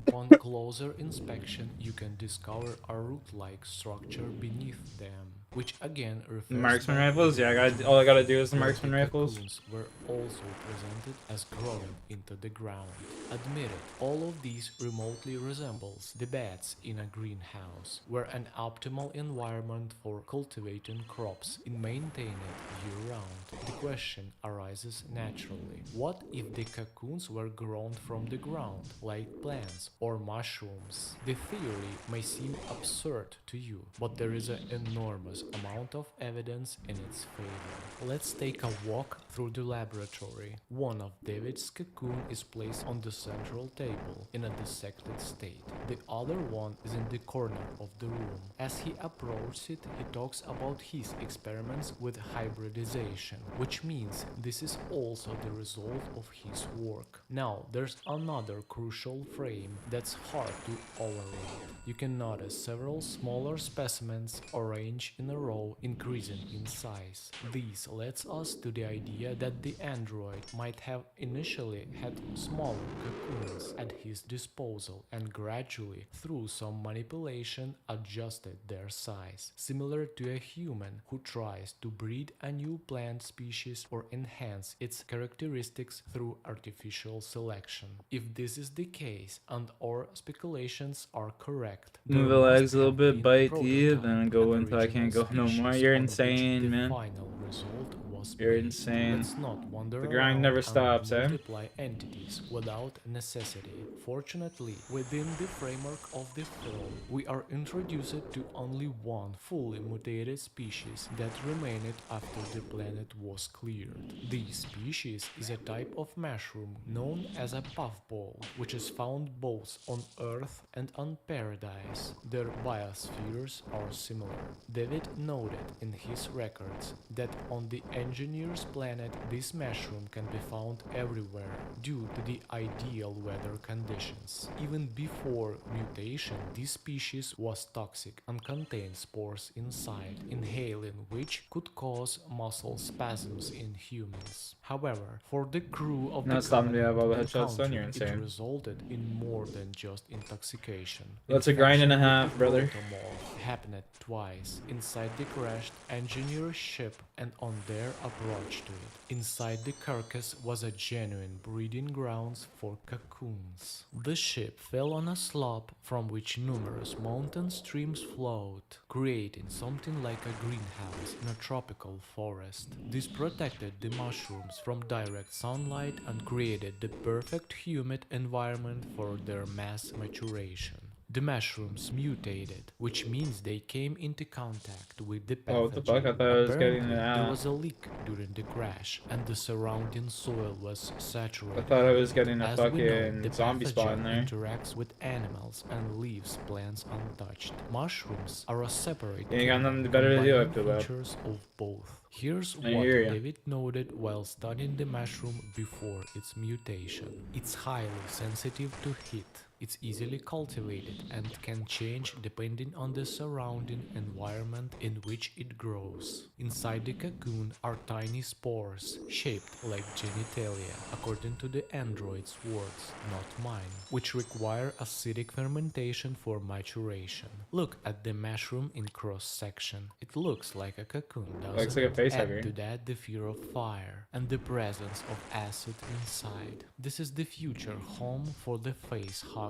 Upon closer inspection, you can discover a root-like structure beneath them, which again refers Marksman back to rifles? the Yeah, region all I gotta do is the where marksman rifles. cocoons were also presented as growing into the ground. Admit it, all of these remotely resembles the beds in a greenhouse, where an optimal environment for cultivating crops and maintaining it year-round. The question arises naturally. What if the cocoons were grown from the ground, like plants or mushrooms? The theory may seem absurd to you, but there is an enormous amount of evidence in its favor. Let's take a walk through the laboratory. One of David's cocoon is placed on the central table in a dissected state. The other one is in the corner of the room. As he approaches it, he talks about his experiments with hybridization, which means this is also the result of his work. Now, there's another crucial frame that's hard to overlook. You can notice several smaller specimens arranged in a a row, increasing in size. This leads us to the idea that the android might have initially had smaller cocoons at his disposal and gradually, through some manipulation, adjusted their size, similar to a human who tries to breed a new plant species or enhance its characteristics through artificial selection. If this is the case, and our speculations are correct, Move the legs a little bit, bite deep, then go until I can't go no more. You're insane, man. Final result was You're based. insane. Let's not wander The grind around never and stops, eh? multiply entities without necessity. Fortunately, within the framework of the film, we are introduced to only one fully mutated species that remained after the planet was cleared. This species is a type of mushroom known as a puffball, which is found both on Earth and on Paradise. Their biospheres are similar. David noted in his records that on the engineer's planet this mushroom can be found everywhere due to the ideal weather conditions. Even before mutation, this species was toxic and contained spores inside, inhaling which could cause muscle spasms in humans. However, for the crew of Now the stop me, I have all the Covenant headshots done, encounter, you're it insane. resulted in more than just intoxication. That's a grind and a Infection half, with the brother. protomorph happened twice inside the crashed engineer's ship and on their approach to it. Inside the carcass was a genuine breeding grounds for cocoons. The ship fell on a slope from which numerous mountain streams flowed, creating something like a greenhouse in a tropical forest. This protected the mushrooms from direct sunlight and created the perfect humid environment for their mass maturation. The mushrooms mutated, which means they came into contact with the pathogen. Oh, what the fuck? I thought I was getting Apparently, it there out. was a leak during the crash, and the surrounding soil was saturated. I thought I was getting a As we know, fucking the zombie spawn pathogen there. interacts with animals and leaves plants untouched. Mushrooms are a separate You ain't got kingdom, nothing better to do combining after that. features of both. Here's I what hear ya. David noted while studying the mushroom before its mutation. It's highly sensitive to heat. It's easily cultivated and can change depending on the surrounding environment in which it grows. Inside the cocoon are tiny spores, shaped like genitalia, according to the android's words, not mine, which require acidic fermentation for maturation. Look at the mushroom in cross-section. It looks like a cocoon, doesn't Looks like a it? face Add hugger. to that the fear of fire and the presence of acid inside. This is the future home for the face hugger.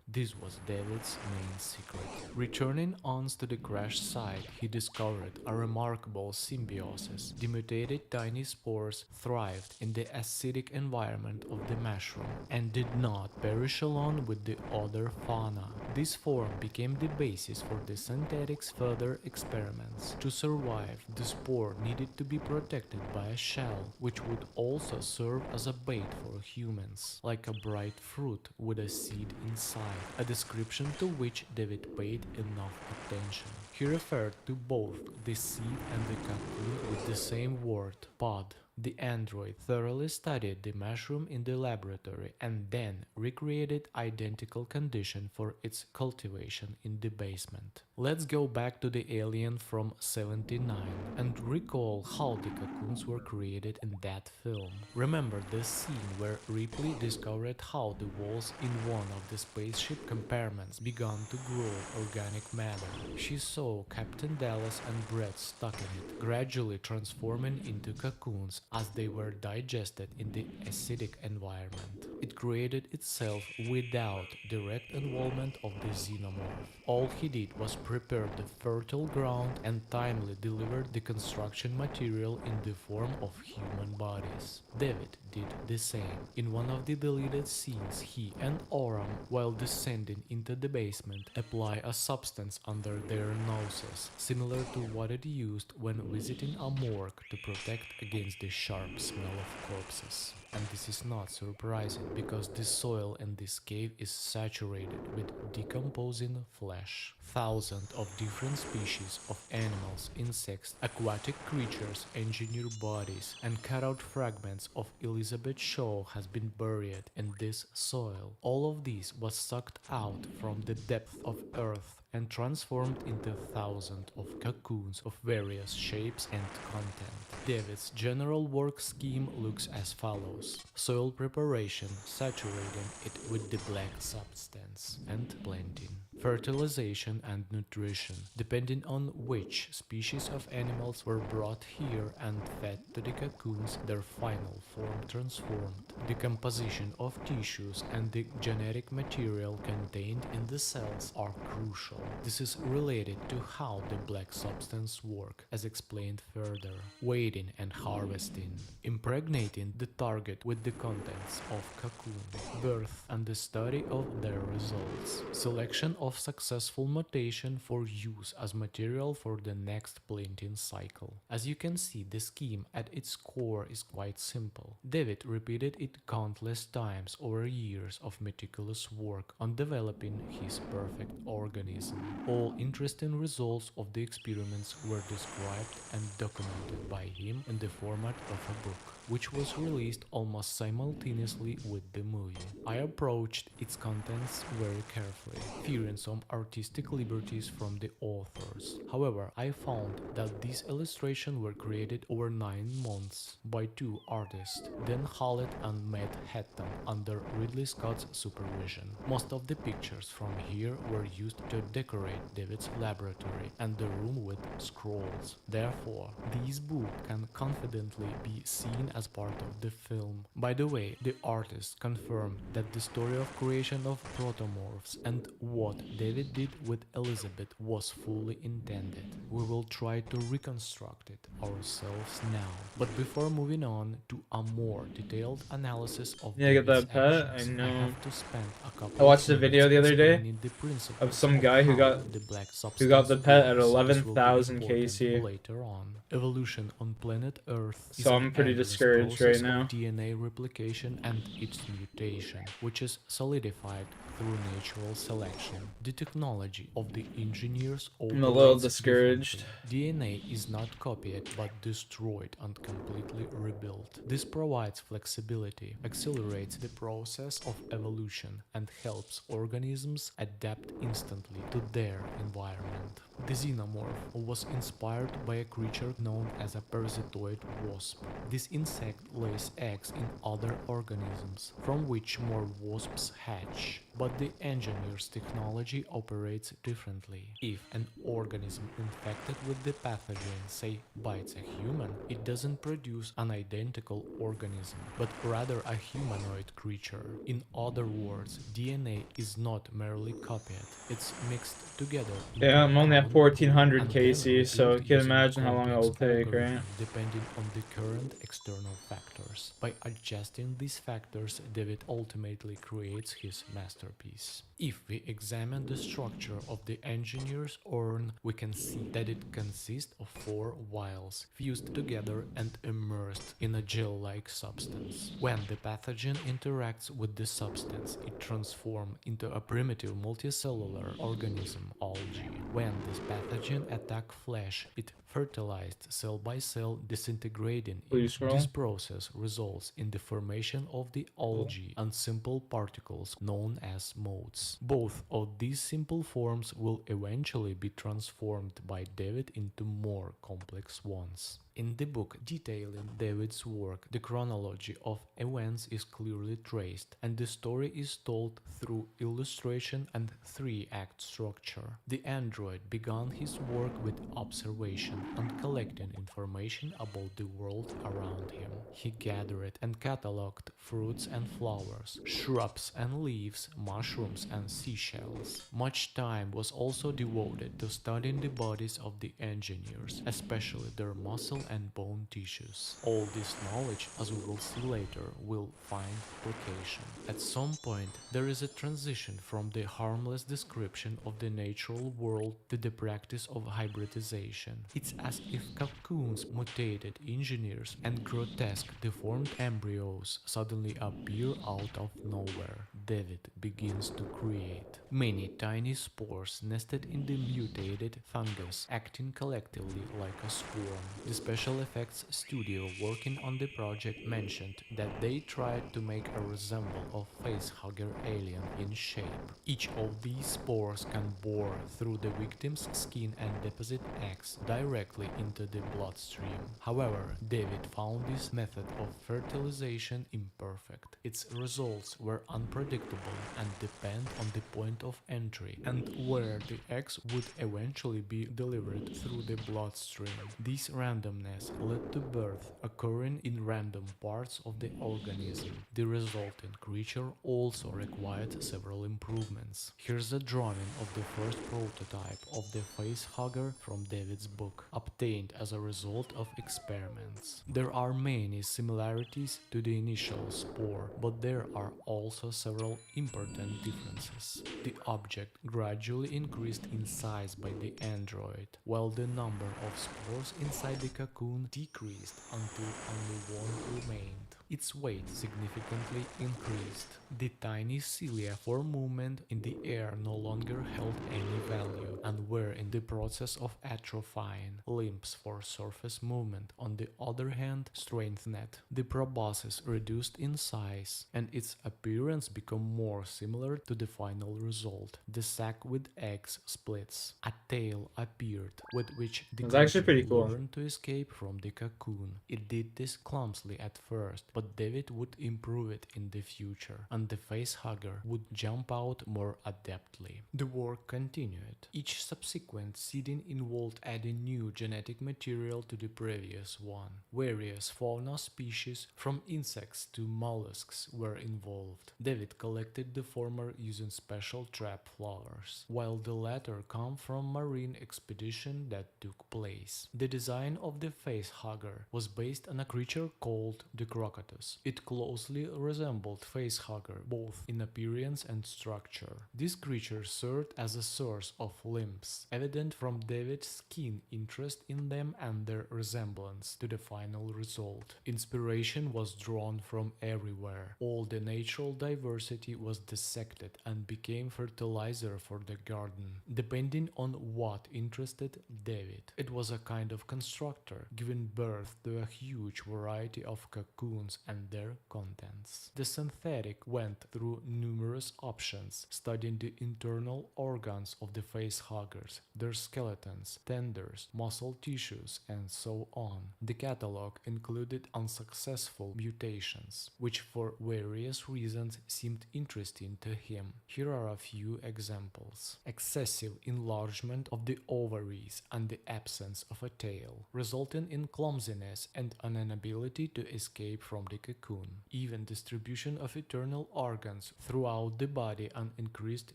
This was David's main secret. Returning once to the crash site, he discovered a remarkable symbiosis. The mutated tiny spores thrived in the acidic environment of the mushroom and did not perish along with the other fauna. This form became the basis for the synthetics' further experiments. To survive, the spore needed to be protected by a shell, which would also serve as a bait for humans, like a bright fruit with a seed inside, a description to which David paid enough attention. He referred to both the seed and the cocoon with the same word, pod. The android thoroughly studied the mushroom in the laboratory and then recreated identical condition for its cultivation in the basement. Let's go back to the alien from 79 and recall how the cocoons were created in that film. Remember the scene where Ripley discovered how the walls in one of the spaceship compartments began to grow organic matter. She saw Captain Dallas and Brett stuck in it, gradually transforming into cocoons as they were digested in the acidic environment. It created itself without direct involvement of the xenomorph. All he did was prepare the fertile ground and timely delivered the construction material in the form of human bodies. David did the same. In one of the deleted scenes, he and Oram, while descending into the basement, apply a substance under their noses, similar to what it used when visiting a morgue to protect against the sharp smell of corpses. And this is not surprising, because the soil in this cave is saturated with decomposing flesh. Thousands of different species of animals, insects, aquatic creatures, engineer bodies, and cut-out fragments of Elizabeth Shaw has been buried in this soil. All of this was sucked out from the depth of Earth and transformed into thousands of cocoons of various shapes and content. David's general work scheme looks as follows: soil preparation, saturating it with the black substance, and planting. Fertilization and nutrition, depending on which species of animals were brought here and fed to the cocoons, their final form transformed. Decomposition of tissues and the genetic material contained in the cells are crucial. This is related to how the black substance work, as explained further. Waiting and harvesting, impregnating the target with the contents of cocoon, birth and the study of their results, selection of successful mutation for use as material for the next planting cycle. As you can see, the scheme at its core is quite simple. David repeated it countless times over years of meticulous work on developing his perfect organism. All interesting results of the experiments were described and documented by him in the format of a book, which was released almost simultaneously with the movie. I approached its contents very carefully, fearing some artistic liberties from the authors. However, I found that these illustrations were created over 9 months by 2 artists, Dan Hallett and Matt Hatton, under Ridley Scott's supervision. Most of the pictures from here were used to decorate David's laboratory and the room with scrolls. Therefore, these books can confidently be seen as part of the film. By the way, the artist confirmed that the story of creation of protomorphs and what David did with Elizabeth was fully intended. We will try to reconstruct it ourselves now. But before moving on to a more detailed analysis of Yeah, I get David's that pet. I actions, know. have to spend a couple I watched a of video minutes the other day explaining the of principles some guy who how got the black the pet at substance works. This will be 11,000 important KC. later on. Evolution on planet Earth is So an I'm pretty endless discouraged process right now. of DNA replication and its mutation, which is solidified through natural selection. The technology of the engineers I'm a little operates discouraged. differently. DNA is not copied but destroyed and completely rebuilt. This provides flexibility, accelerates the process of evolution, and helps organisms adapt instantly to their environment. The xenomorph was inspired by a creature known as a parasitoid wasp. This insect lays eggs in other organisms, from which more wasps hatch. But the engineer's technology operates differently. If an organism infected with the pathogen, say, bites a human, it doesn't produce an identical organism, but rather a humanoid creature. In other words, DNA is not merely copied, it's mixed together. Yeah, I'm only at 1400 KC, so you can using imagine how long it will complex take, right? algorithm depending on the current external factors. By adjusting these factors, David ultimately creates his masterpiece. If we examine the structure of the engineer's urn, we can see that it consists of 4 vials fused together and immersed in a gel-like substance. When the pathogen interacts with the substance, it transforms into a primitive multicellular organism, algae. When this pathogen attacks flesh, it fertilized cell by cell, disintegrating it. This process results in the formation of the algae and simple particles known as motes. Both of these simple forms will eventually be transformed by David into more complex ones. In the book detailing David's work, the chronology of events is clearly traced, and the story is told through illustration and 3-act structure. The android began his work with observation and collecting information about the world around him. He gathered and catalogued fruits and flowers, shrubs and leaves, mushrooms and seashells. Much time was also devoted to studying the bodies of the engineers, especially their muscle and bone tissues. All this knowledge, as we will see later, will find application. At some point, there is a transition from the harmless description of the natural world to the practice of hybridization. It's as if cocoons mutated engineers and grotesque deformed embryos suddenly appear out of nowhere. David begins to create many tiny spores nested in the mutated fungus, acting collectively like a swarm. The special effects studio working on the project mentioned that they tried to make a resemble of facehugger alien in shape. Each of these spores can bore through the victim's skin and deposit eggs directly into the bloodstream. However, David found this method of fertilization imperfect. Its results were unpredictable and depend on the point of entry and where the eggs would eventually be delivered through the bloodstream. This randomness led to birth occurring in random parts of the organism. The resultant creature also required several improvements. Here's a drawing of the first prototype of the facehugger from David's book, obtained as a result of experiments. There are many similarities to the initial spore, but there are also several important differences. The object gradually increased in size by the android, while the number of spores inside the cocoon decreased until only one remained. Its weight significantly increased. The tiny cilia for movement in the air no longer held any value and were in the process of atrophying. Limbs for surface movement, on the other hand, strengthened. The proboscis reduced in size, and its appearance became more similar to the final result. The sac with eggs splits. A tail appeared, with which the It's actually pretty creature cool. learned to escape from the cocoon. It did this clumsily at first, but David would improve it in the future, and the facehugger would jump out more adeptly. The work continued. Each subsequent seeding involved adding new genetic material to the previous one. Various fauna species, from insects to mollusks, were involved. David collected the former using special trap flowers, while the latter come from marine expedition that took place. The design of the facehugger was based on a creature called the Vorkath. It closely resembled facehugger both in appearance and structure. This creature served as a source of limbs, evident from David's keen interest in them and their resemblance to the final result. Inspiration was drawn from everywhere. All the natural diversity was dissected and became fertilizer for the garden, depending on what interested David. It was a kind of constructor, giving birth to a huge variety of cocoons and their contents. The synthetic went through numerous options, studying the internal organs of the facehuggers, their skeletons, tendons, muscle tissues, and so on. The catalog included unsuccessful mutations, which for various reasons seemed interesting to him. Here are a few examples. Excessive enlargement of the ovaries and the absence of a tail, resulting in clumsiness and an inability to escape from the cocoon. Even distribution of internal organs throughout the body and increased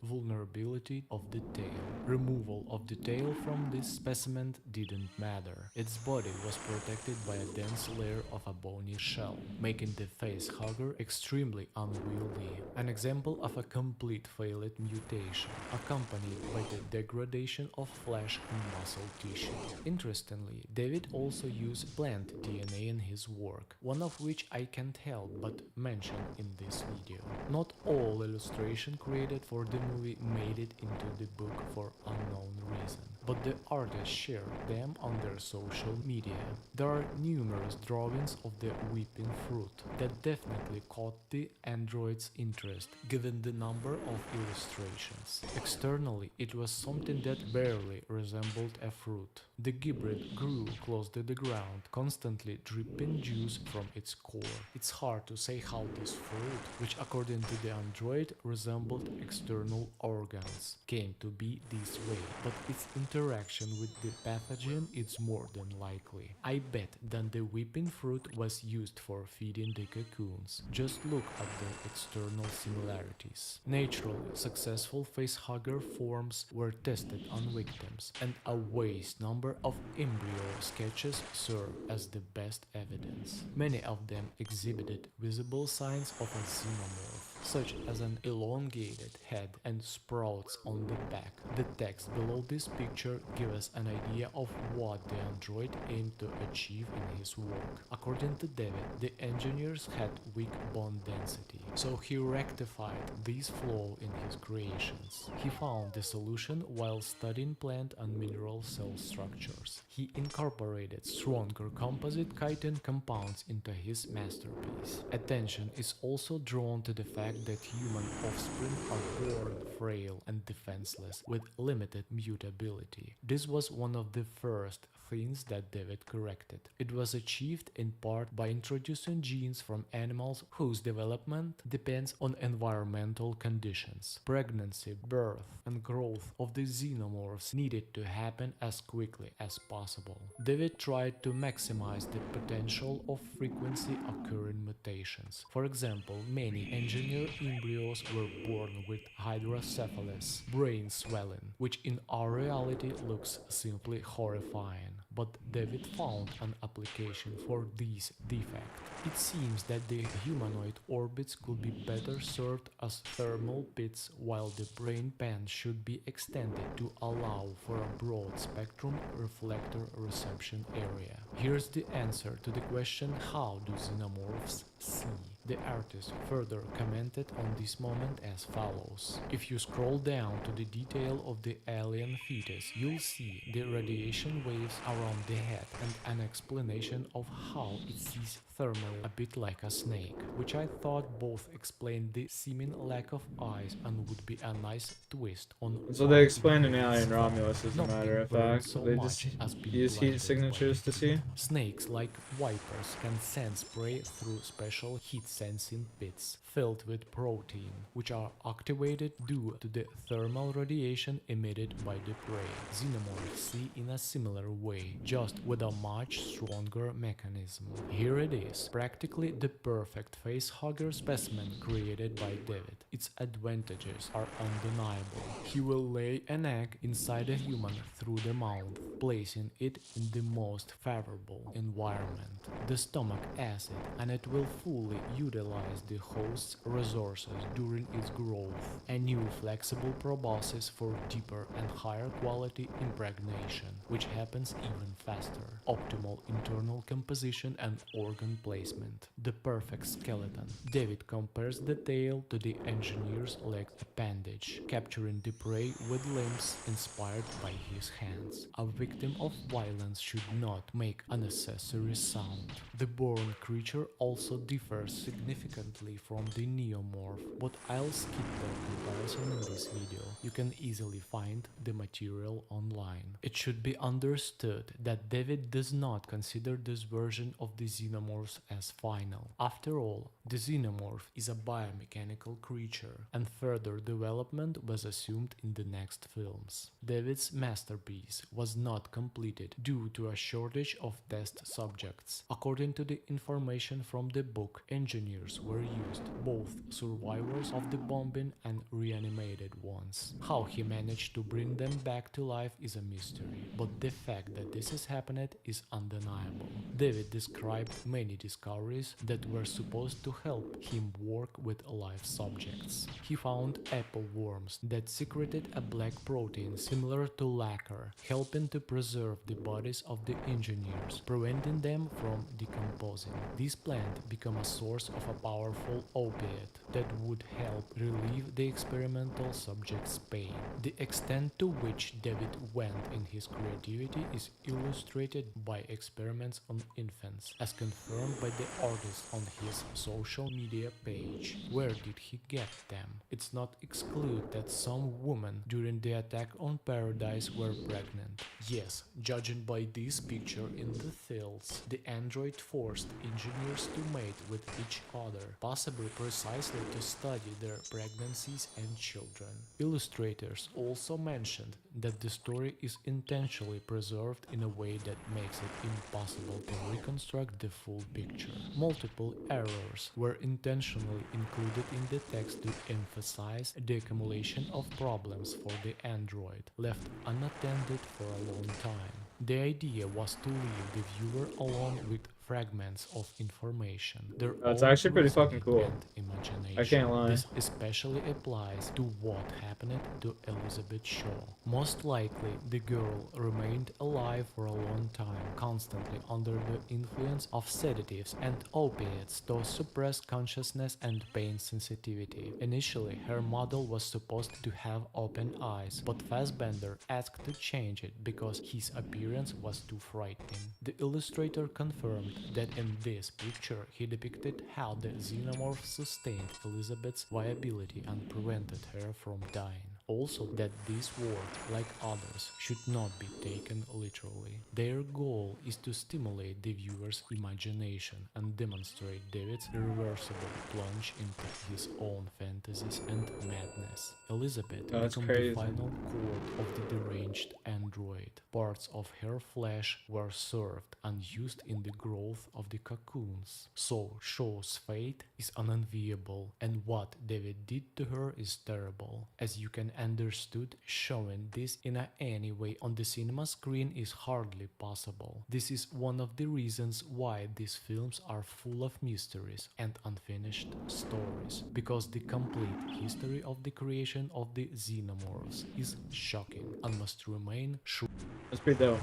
vulnerability of the tail. Removal of the tail from this specimen didn't matter. Its body was protected by a dense layer of a bony shell, making the facehugger extremely unwieldy. An example of a complete failed mutation, accompanied by the degradation of flesh and muscle tissue. Interestingly, David also used plant DNA in his work, one of which I can't help but mention in this video. Not all illustration created for the movie made it into the book for unknown reason, but the artists shared them on their social media. There are numerous drawings of the weeping fruit that definitely caught the android's interest, given the number of illustrations. Externally, it was something that barely resembled a fruit. The gibrid grew close to the ground, constantly dripping juice from its core. It's hard to say how this fruit, which according to the android resembled external organs, came to be this way, but its interaction with the pathogen is more than likely. I bet that the weeping fruit was used for feeding the cocoons. Just look at the external similarities. Naturally, successful facehugger forms were tested on victims, and a vast number of embryo sketches serve as the best evidence. Many of them exhibited visible signs of a xenomorph. such as an elongated head and sprouts on the back. The text below this picture gives us an idea of what the android aimed to achieve in his work. According to David, the engineers had weak bone density, so he rectified this flaw in his creations. He found the solution while studying plant and mineral cell structures. He incorporated stronger composite chitin compounds into his masterpiece. Attention is also drawn to the fact that human offspring are born frail and defenseless, with limited mutability. This was one of the first things that David corrected. It was achieved in part by introducing genes from animals whose development depends on environmental conditions. Pregnancy, birth, and growth of the xenomorphs needed to happen as quickly as possible. David tried to maximize the potential of frequency occurring mutations. For example, many engineered embryos were born with hydrocephalus, brain swelling, which in our reality looks simply horrifying. But David found an application for this defect. It seems that the humanoid orbits could be better served as thermal pits, while the brain pan should be extended to allow for a broad spectrum reflector reception area. Here's the answer to the question, how do xenomorphs see? The artist further commented on this moment as follows. If you scroll down to the detail of the alien fetus, you'll see the radiation waves around the head and an explanation of how it sees thermally, a bit like a snake, which I thought both explained the seeming lack of eyes and would be a nice twist on. So they explained in Alien Romulus, as a matter of fact. So they just use heat signatures to see. Snakes, like vipers, can sense prey through special heat-sensing pits filled with protein, which are activated due to the thermal radiation emitted by the prey. Xenomorphs see in a similar way, just with a much stronger mechanism. Here it is, practically the perfect facehugger specimen created by David. Its advantages are undeniable. He will lay an egg inside a human through the mouth, placing it in the most favorable environment, the stomach acid, and it will fully utilize the host's resources during its growth. A new flexible proboscis for deeper and higher quality impregnation, which happens even faster. Optimal internal composition and organ placement. The perfect skeleton. David compares the tail to the engineer's leg appendage, capturing the prey with limbs inspired by his hands. A victim of violence should not make unnecessary sound. The born creature also differs significantly from the neomorph, but I'll skip the comparison in this video. You can easily find the material online. It should be understood that David does not consider this version of the xenomorphs as final. After all, the xenomorph is a biomechanical creature, and further development was assumed in the next films. David's masterpiece was not completed due to a shortage of test subjects. According to the information from the book, engineers were used, both survivors of the bombing and reanimated ones. How he managed to bring them back to life is a mystery, but the fact that this has happened is undeniable. David described many discoveries that were supposed to help him work with live subjects. He found apple worms that secreted a black protein similar to lacquer, helping to preserve the bodies of the engineers, preventing them from decomposing. This plant became a source of a powerful opiate that would help relieve the experimental subjects' pain. The extent to which David went in his creativity is illustrated by experiments on infants, as confirmed by the artist on his social media page. Where did he get them? It's not excluded that some women during the attack on Paradise were pregnant. Yes, judging by this picture in the fields, the android forced engineers to mate with each other, possibly precisely to study their pregnancies and children. Illustrators also mentioned that the story is intentionally preserved in a way that makes it impossible to reconstruct the full picture. Multiple errors were intentionally included in the text to emphasize the accumulation of problems for the android, left unattended for a long time. The idea was to leave the viewer alone with fragments of information. Their It's own actually pretty fucking reasoning cool. and imagination. I can't lie. This especially applies to what happened to Elizabeth Shaw. Most likely, the girl remained alive for a long time, constantly under the influence of sedatives and opiates to suppress consciousness and pain sensitivity. Initially, her model was supposed to have open eyes, but Fassbender asked to change it because his appearance was too frightening. The illustrator confirmed that in this picture he depicted how the xenomorph sustained Elizabeth's viability and prevented her from dying. Also, that this work, like others, should not be taken literally. Their goal is to stimulate the viewer's imagination and demonstrate David's irreversible plunge into his own fantasies and madness. Elizabeth That's became crazy. the final chord of the deranged android. Parts of her flesh were served and used in the growth of the cocoons. So Shaw's fate is unenviable, and what David did to her is terrible. As you can understood, showing this in any way on the cinema screen is hardly possible. This is one of the reasons why these films are full of mysteries and unfinished stories, because the complete history of the creation of the xenomorphs is shocking and must remain true. That's pretty dope.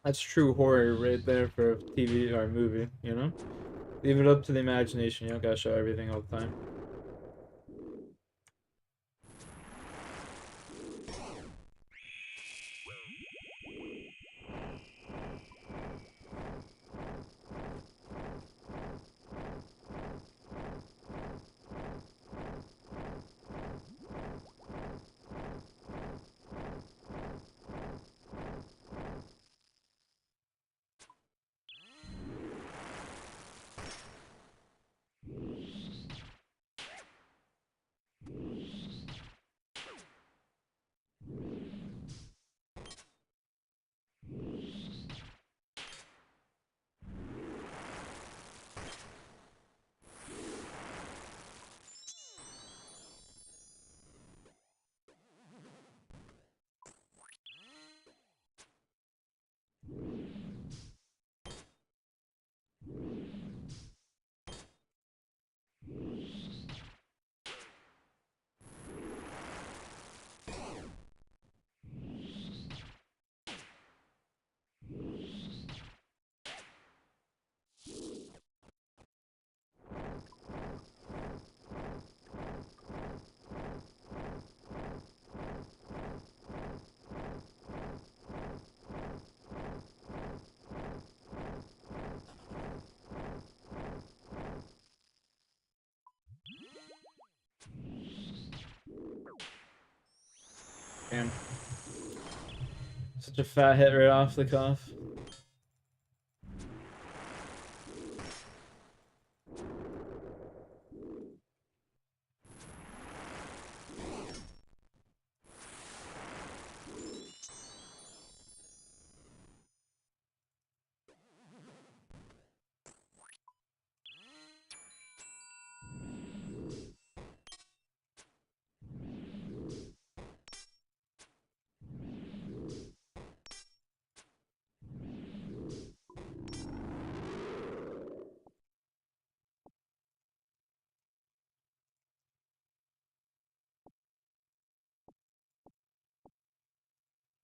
That's true horror right there for a TV or a movie, you know? Leave it up to the imagination, you don't gotta show everything all the time. Damn. Such a fat hit right off the cuff.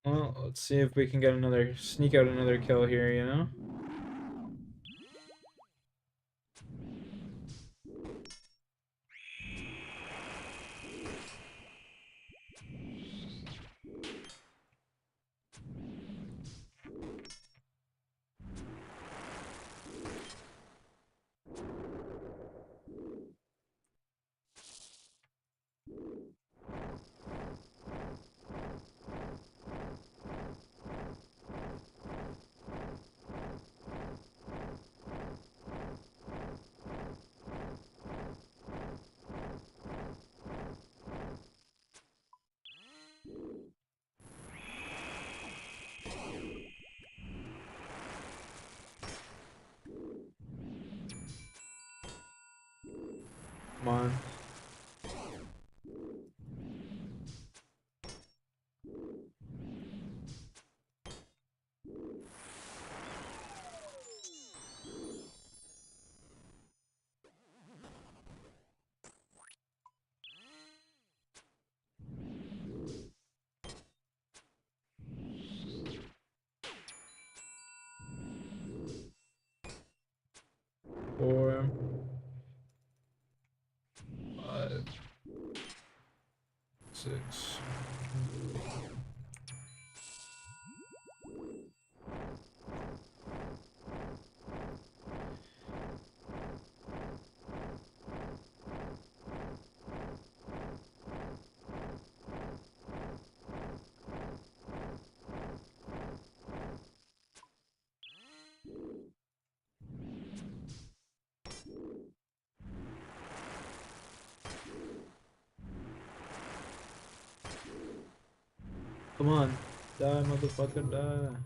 Well, let's see if we can get sneak out another kill here, you know? Come on. 6. Come on. Die, motherfucker, die.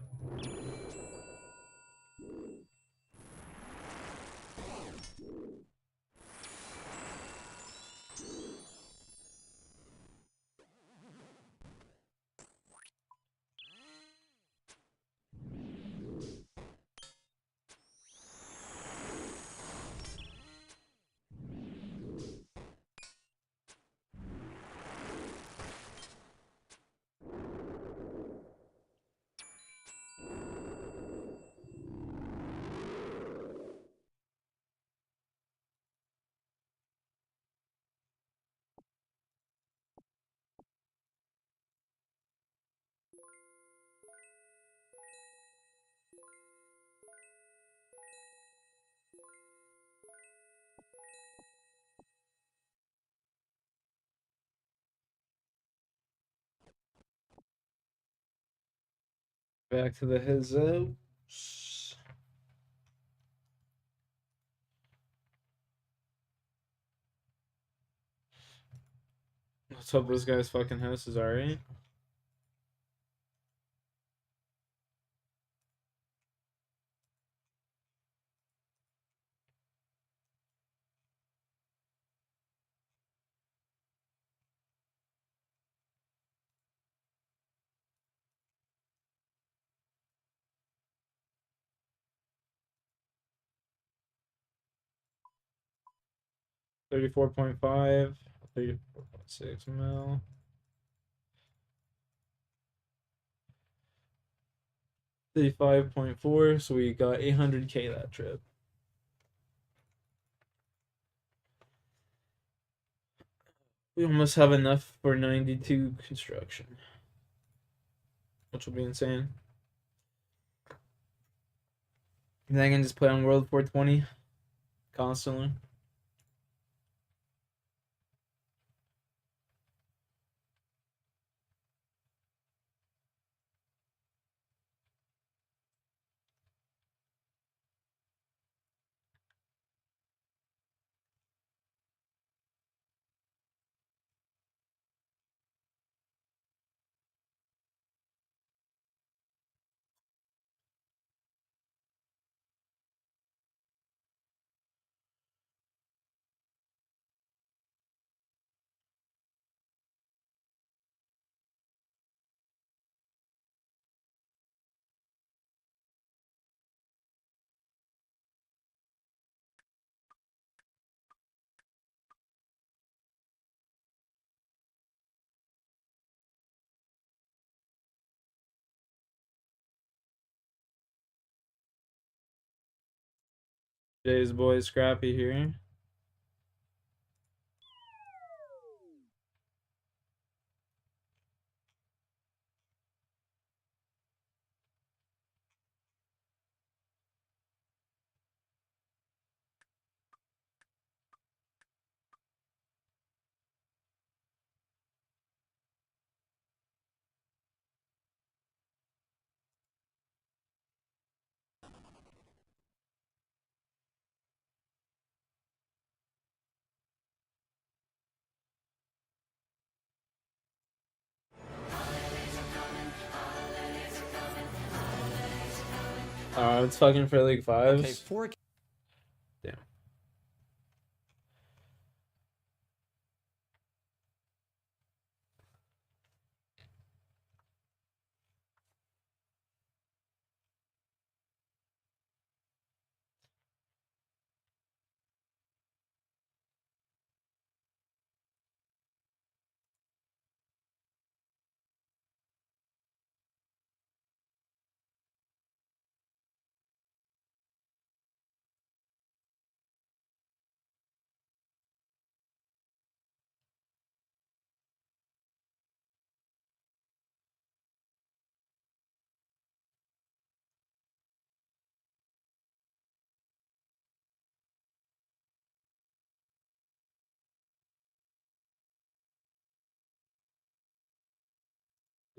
Back to the Hizos. Let's hope this guy's fucking house is alright. $34.5, $34.6 mil. $35.4, so we got $800K that trip. We almost have enough for 92 construction, which will be insane. And then I can just play on World 420 constantly. Today's boy Scrappy here. It's fucking for League 5s. Okay, 4K. Damn.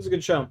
was a good show.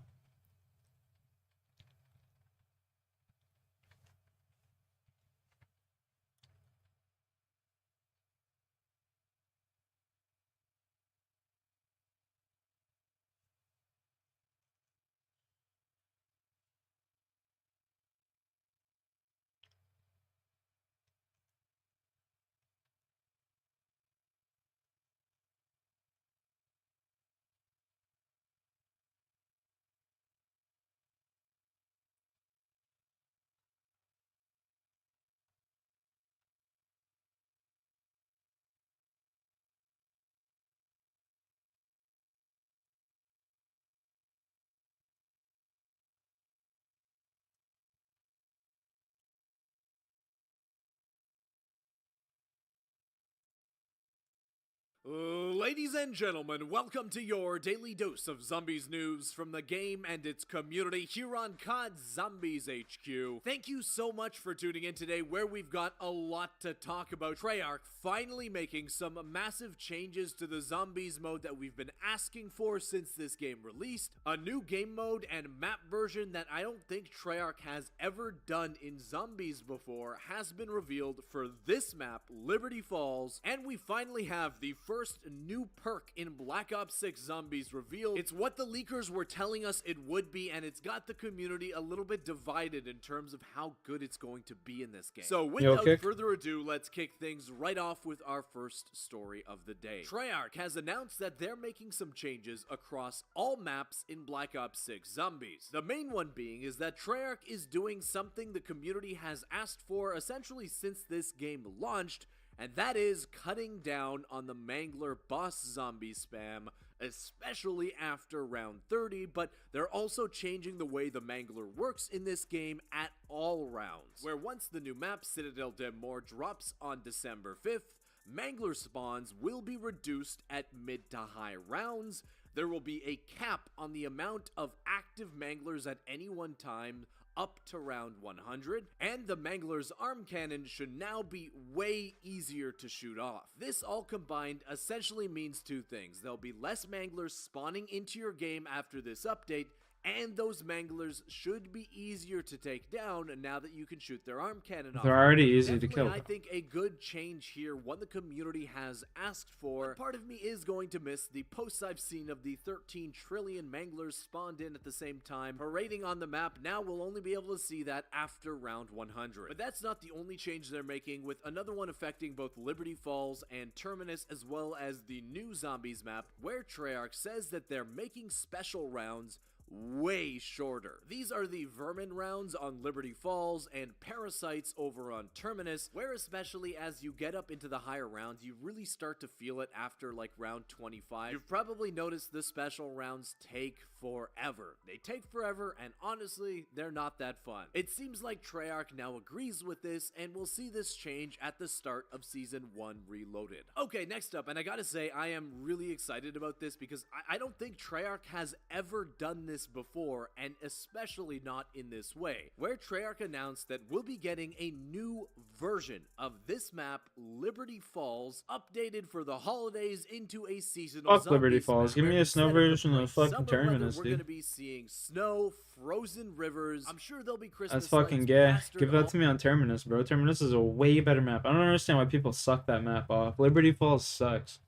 Ladies and gentlemen, welcome to your daily dose of zombies news from the game and its community here on COD Zombies HQ. Thank you so much for tuning in today, where we've got a lot to talk about. Treyarch finally making some massive changes to the zombies mode that we've been asking for since this game released. A new game mode and map version that I don't think Treyarch has ever done in zombies before has been revealed for this map, Liberty Falls, and we finally have the first new perk in Black Ops 6 Zombies revealed. It's what the leakers were telling us it would be, and it's got the community a little bit divided in terms of how good it's going to be in this game. So without further ado, let's kick things right off with our first story of the day. Treyarch has announced that they're making some changes across all maps in Black Ops 6 Zombies. The main one being is that Treyarch is doing something the community has asked for essentially since this game launched, and that is cutting down on the Mangler boss zombie spam, especially after round 30, but they're also changing the way the Mangler works in this game at all rounds, where once the new map Citadel de Mort drops on December 5th, Mangler spawns will be reduced at mid to high rounds. There will be a cap on the amount of active Manglers at any one time, up to round 100, and the Mangler's arm cannon should now be way easier to shoot off. This all combined essentially means two things. There'll be less Manglers spawning into your game after this update, and those Manglers should be easier to take down now that you can shoot their arm cannon off. They're already easy to kill. I think a good change here, one the community has asked for. But part of me is going to miss the posts I've seen of the 13 trillion Manglers spawned in at the same time parading on the map. Now we'll only be able to see that after round 100. But that's not the only change they're making, with another one affecting both Liberty Falls and Terminus, as well as the new Zombies map, where Treyarch says that they're making special rounds way shorter. These are the Vermin rounds on Liberty Falls and Parasites over on Terminus, where especially as you get up into the higher rounds, you really start to feel it after like round 25. You've probably noticed the special rounds take forever. They take forever, and honestly, they're not that fun. It seems like Treyarch now agrees with this, and we'll see this change at the start of Season 1 Reloaded. Okay, next up, and I gotta say, I am really excited about this because I don't think Treyarch has ever done this before, and especially not in this way, where Treyarch announced that we'll be getting a new version of this map, Liberty Falls, updated for the holidays into a seasonal Fuck Liberty Falls. Give me a snow version of fucking Terminus, we're dude. gonna be seeing snow, frozen rivers. I'm sure there'll be Christmas That's fucking lights gay. plastered Give that all to me on Terminus, bro. Terminus is a way better map. I don't understand why people suck that map off. Liberty Falls sucks.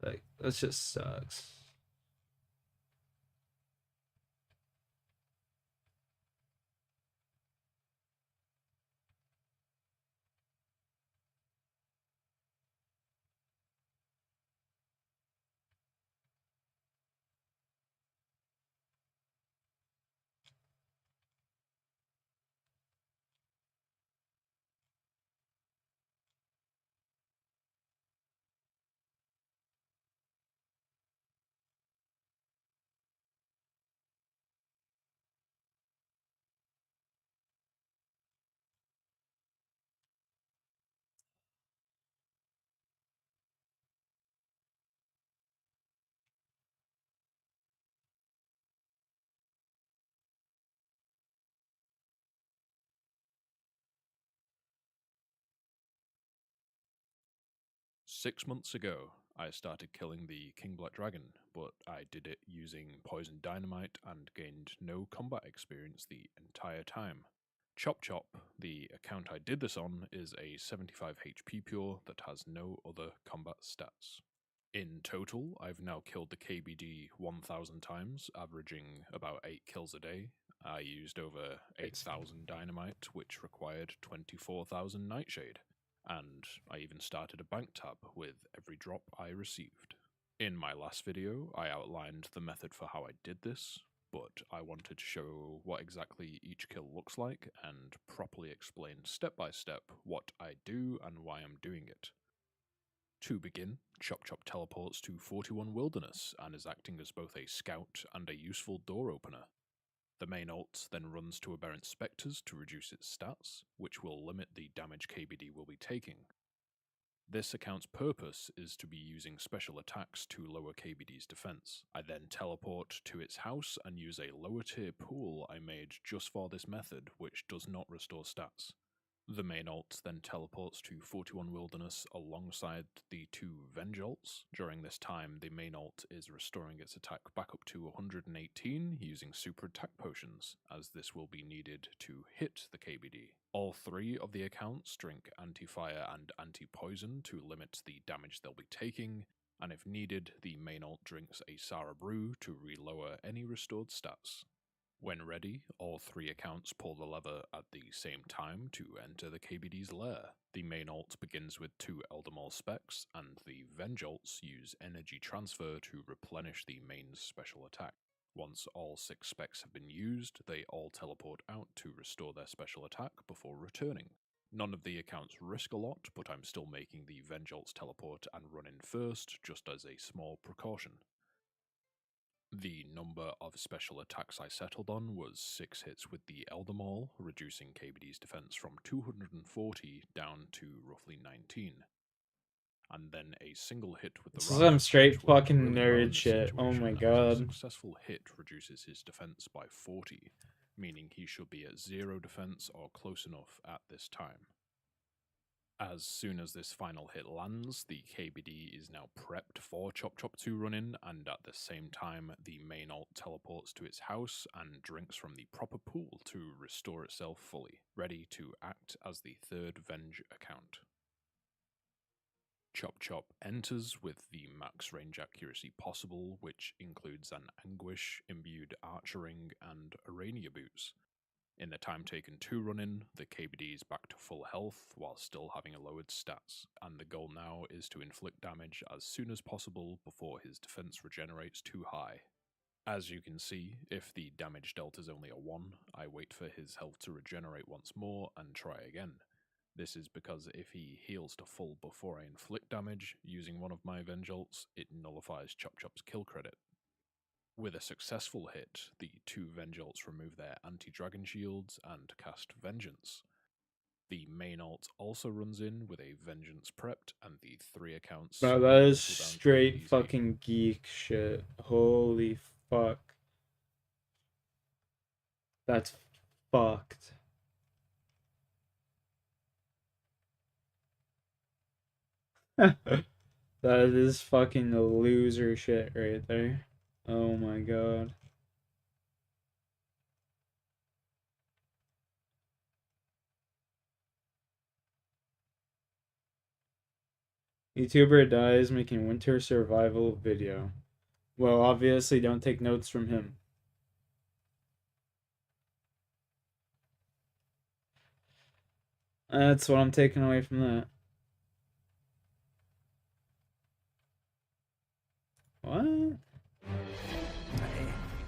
Like, that just sucks. "6 months ago, I started killing the King Black Dragon, but I did it using poison dynamite and gained no combat experience the entire time. Chop Chop, the account I did this on, is a 75 HP pure that has no other combat stats. In total, I've now killed the KBD 1,000 times, averaging about 8 kills a day. I used over 8,000 dynamite, which required 24,000 nightshade, and I even started a bank tab with every drop I received. In my last video, I outlined the method for how I did this, but I wanted to show what exactly each kill looks like and properly explain step by step what I do and why I'm doing it. To begin, Chop Chop teleports to 41 Wilderness and is acting as both a scout and a useful door opener. The main ult then runs to Aberrant Spectres to reduce its stats, which will limit the damage KBD will be taking. This account's purpose is to be using special attacks to lower KBD's defense. I then teleport to its house and use a lower tier pool I made just for this method, which does not restore stats. The main ult then teleports to 41 Wilderness alongside the 2 Venge ults. During this time, the main ult is restoring its attack back up to 118 using super attack potions, as this will be needed to hit the KBD. All 3 of the accounts drink anti-fire and anti-poison to limit the damage they'll be taking, and if needed, the main ult drinks a Sara Brew to re-lower any restored stats. When ready, all 3 accounts pull the lever at the same time to enter the KBD's lair. The main ult begins with 2 Eldermaul specs, and the Venge ults use energy transfer to replenish the main's special attack. Once all 6 specs have been used, they all teleport out to restore their special attack before returning. None of the accounts risk a lot, but I'm still making the Venge ults teleport and run in first, just as a small precaution. The number of special attacks I settled on was 6 hits with the Eldermaul, reducing KBD's defense from 240 down to roughly 19. And then a single hit with the This is some Riot, straight which worked fucking really well in nerd this shit. Oh situation, my as a god. successful hit reduces his defense by 40, meaning he should be at 0 defense or close enough at this time. As soon as this final hit lands, the KBD is now prepped for Chop Chop to run in, and at the same time, the main ult teleports to its house and drinks from the proper pool to restore itself fully, ready to act as the 3rd Venge account. Chop Chop enters with the max range accuracy possible, which includes an Anguish, imbued Archer Ring, and Arania boots. In the time taken to run in, the KBD is back to full health while still having a lowered stats, and the goal now is to inflict damage as soon as possible before his defense regenerates too high. As you can see, if the damage dealt is only a 1, I wait for his health to regenerate once more and try again. This is because if he heals to full before I inflict damage, using one of my Venge ults, it nullifies Chop Chop's kill credit. With a successful hit, the 2 Venge ults remove their anti-dragon shields and cast Vengeance. The main ult also runs in with a Vengeance prepped, and the 3 accounts... Bro, that is straight fucking geek shit. Holy fuck. That's fucked. That is fucking loser shit right there. Oh my god. YouTuber dies making winter survival video. Well, obviously don't take notes from him. That's what I'm taking away from that. What?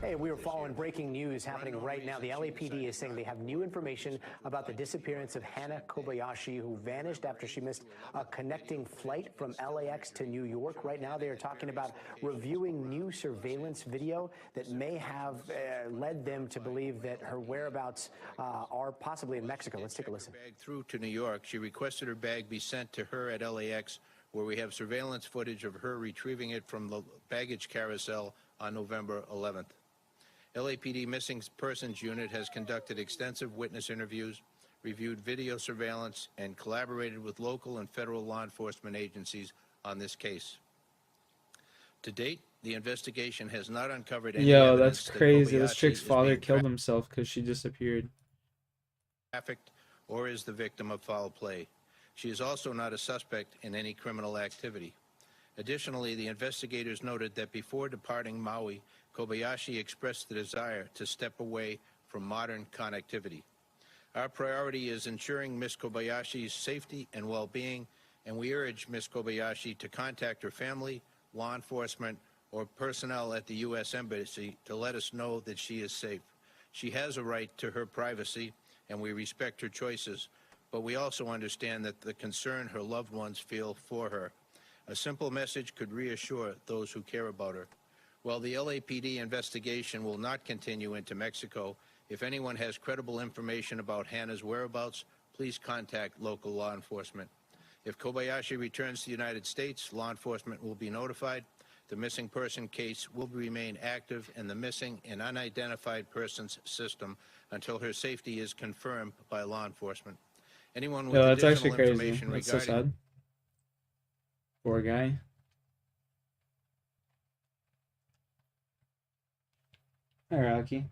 Hey, we are following breaking news happening right now. The LAPD is saying they have new information about the disappearance of Hannah Kobayashi, who vanished after she missed a connecting flight from LAX to New York. Right now, they are talking about reviewing new surveillance video that may have led them to believe that her whereabouts are possibly in Mexico. Let's take a listen. Bag through to New York. She requested her bag be sent to her at LAX, where we have surveillance footage of her retrieving it from the baggage carousel on November 11th. LAPD Missing Persons Unit has conducted extensive witness interviews, reviewed video surveillance, and collaborated with local and federal law enforcement agencies on this case. To date, the investigation has not uncovered any Yo, evidence that's that crazy. This Kobayashi chick's is father being killed himself because she disappeared. trafficked or is the victim of foul play. She is also not a suspect in any criminal activity. Additionally, the investigators noted that before departing Maui, Kobayashi expressed the desire to step away from modern connectivity. Our priority is ensuring Ms. Kobayashi's safety and well-being, and we urge Ms. Kobayashi to contact her family, law enforcement, or personnel at the U.S. Embassy to let us know that she is safe. She has a right to her privacy, and we respect her choices, but we also understand that the concern her loved ones feel for her. A simple message could reassure those who care about her. While the LAPD investigation will not continue into Mexico, if anyone has credible information about Hannah's whereabouts, please contact local law enforcement. If Kobayashi returns to the United States, law enforcement will be notified. The missing person case will remain active in the missing and unidentified persons system until her safety is confirmed by law enforcement. Anyone with Yo, that's actually additional crazy. information That's so regarding sad. Poor guy. Hi, Rocky.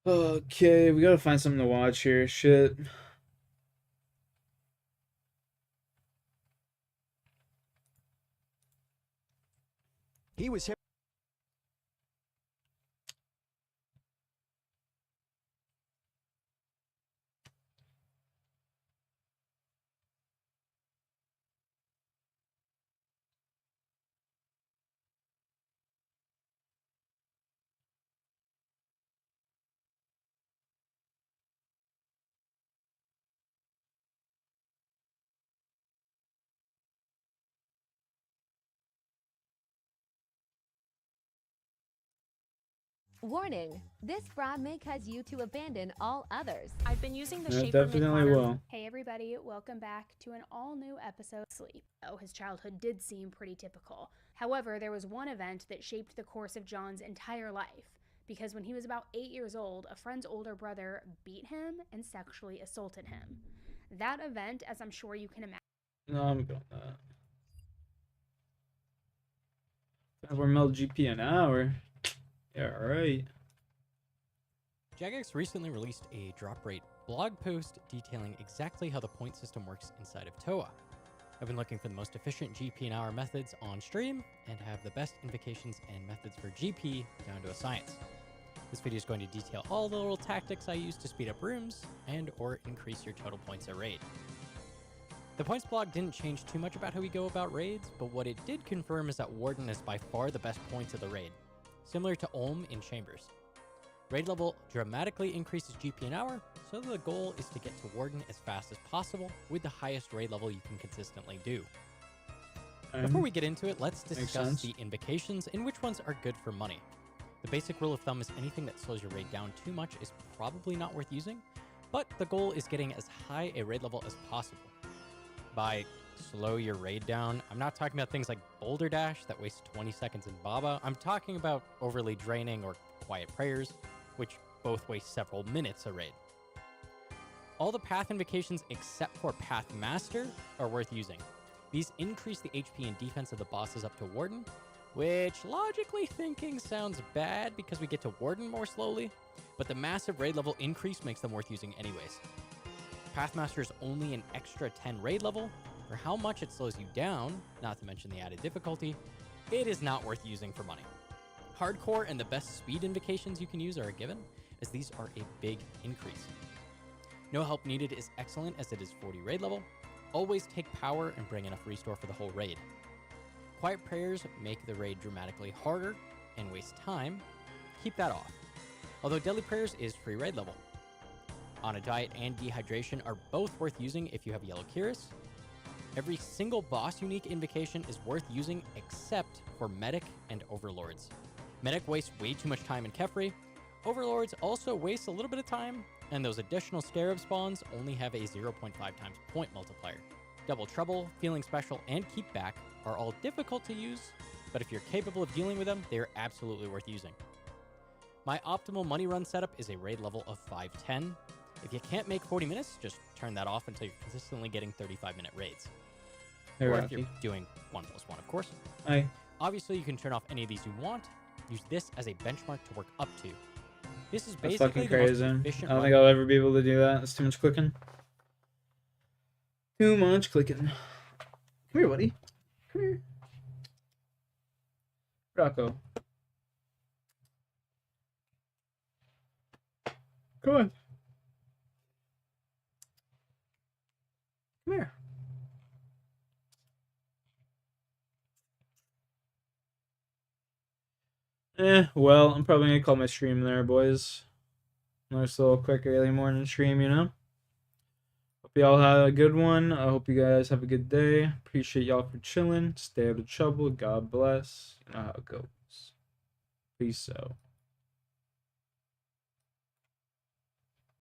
Okay, we gotta find something to watch here. Shit. He was hit. Warning, this fraud may cause you to abandon all others. I've been using the Yeah, Shaper definitely Mid-Modern. will. Hey everybody, welcome back to an all-new episode of Sleep. Oh, his childhood did seem pretty typical. However, there was one event that shaped the course of John's entire life. Because when he was about 8 years old, a friend's older brother beat him and sexually assaulted him. That event, as I'm sure you can imagine. No, I'm going that. 5 mil GP an hour. Yeah, alright. Jagex recently released a drop rate blog post detailing exactly how the point system works inside of TOA. I've been looking for the most efficient GP an hour methods on stream and have the best invocations and methods for GP down to a science. This video is going to detail all the little tactics I use to speed up rooms and or increase your total points at raid. The points blog didn't change too much about how we go about raids, but what it did confirm is that Warden is by far the best points of the raid, similar to Ohm in Chambers. Raid level dramatically increases GP an hour, so the goal is to get to Warden as fast as possible with the highest raid level you can consistently do. Before we get into it, let's discuss the invocations and which ones are good for money. The basic rule of thumb is anything that slows your raid down too much is probably not worth using, but the goal is getting as high a raid level as possible. By slow your raid down, I'm not talking about things like Boulder Dash that wastes 20 seconds in Baba. I'm talking about overly draining or quiet prayers, which both waste several minutes a raid. All the path invocations except for Path Master are worth using. These increase the HP and defense of the bosses up to Warden, which logically thinking sounds bad because we get to Warden more slowly, but the massive raid level increase makes them worth using anyways. Pathmaster is only an extra 10 raid level. For how much it slows you down, not to mention the added difficulty, it is not worth using for money. Hardcore and the best speed invocations you can use are a given, as these are a big increase. No Help Needed is excellent as it is 40 raid level. Always take power and bring enough restore for the whole raid. Quiet Prayers make the raid dramatically harder and waste time. Keep that off. Although Deadly Prayers is free raid level. On a Diet and Dehydration are both worth using if you have Yellow Cuirass. Every single boss unique invocation is worth using except for Medic and Overlords. Medic wastes way too much time in Kefri. Overlords also waste a little bit of time, and those additional Scarab spawns only have a 0.5 times point multiplier. Double Trouble, Feeling Special, and Keep Back are all difficult to use, but if you're capable of dealing with them, they're absolutely worth using. My optimal money run setup is a raid level of 510. If you can't make 40 minutes, just turn that off until you're consistently getting 35-minute raids. Hey, or if Rocky. you're doing 1+1, of course. Hi. Obviously, you can turn off any of these you want. Use this as a benchmark to work up to. This is That's basically fucking the most crazy. I efficient don't run. think I'll ever be able to do that. That's too much clicking. Too much clicking. Come here, buddy. Come here. Rocco. Come on. Come here. Well, I'm probably gonna call my stream there, boys. Nice little quick early morning stream, you know? Hope y'all had a good one. I hope you guys have a good day. Appreciate y'all for chilling. Stay out of trouble. God bless. You know how it goes. Peace out.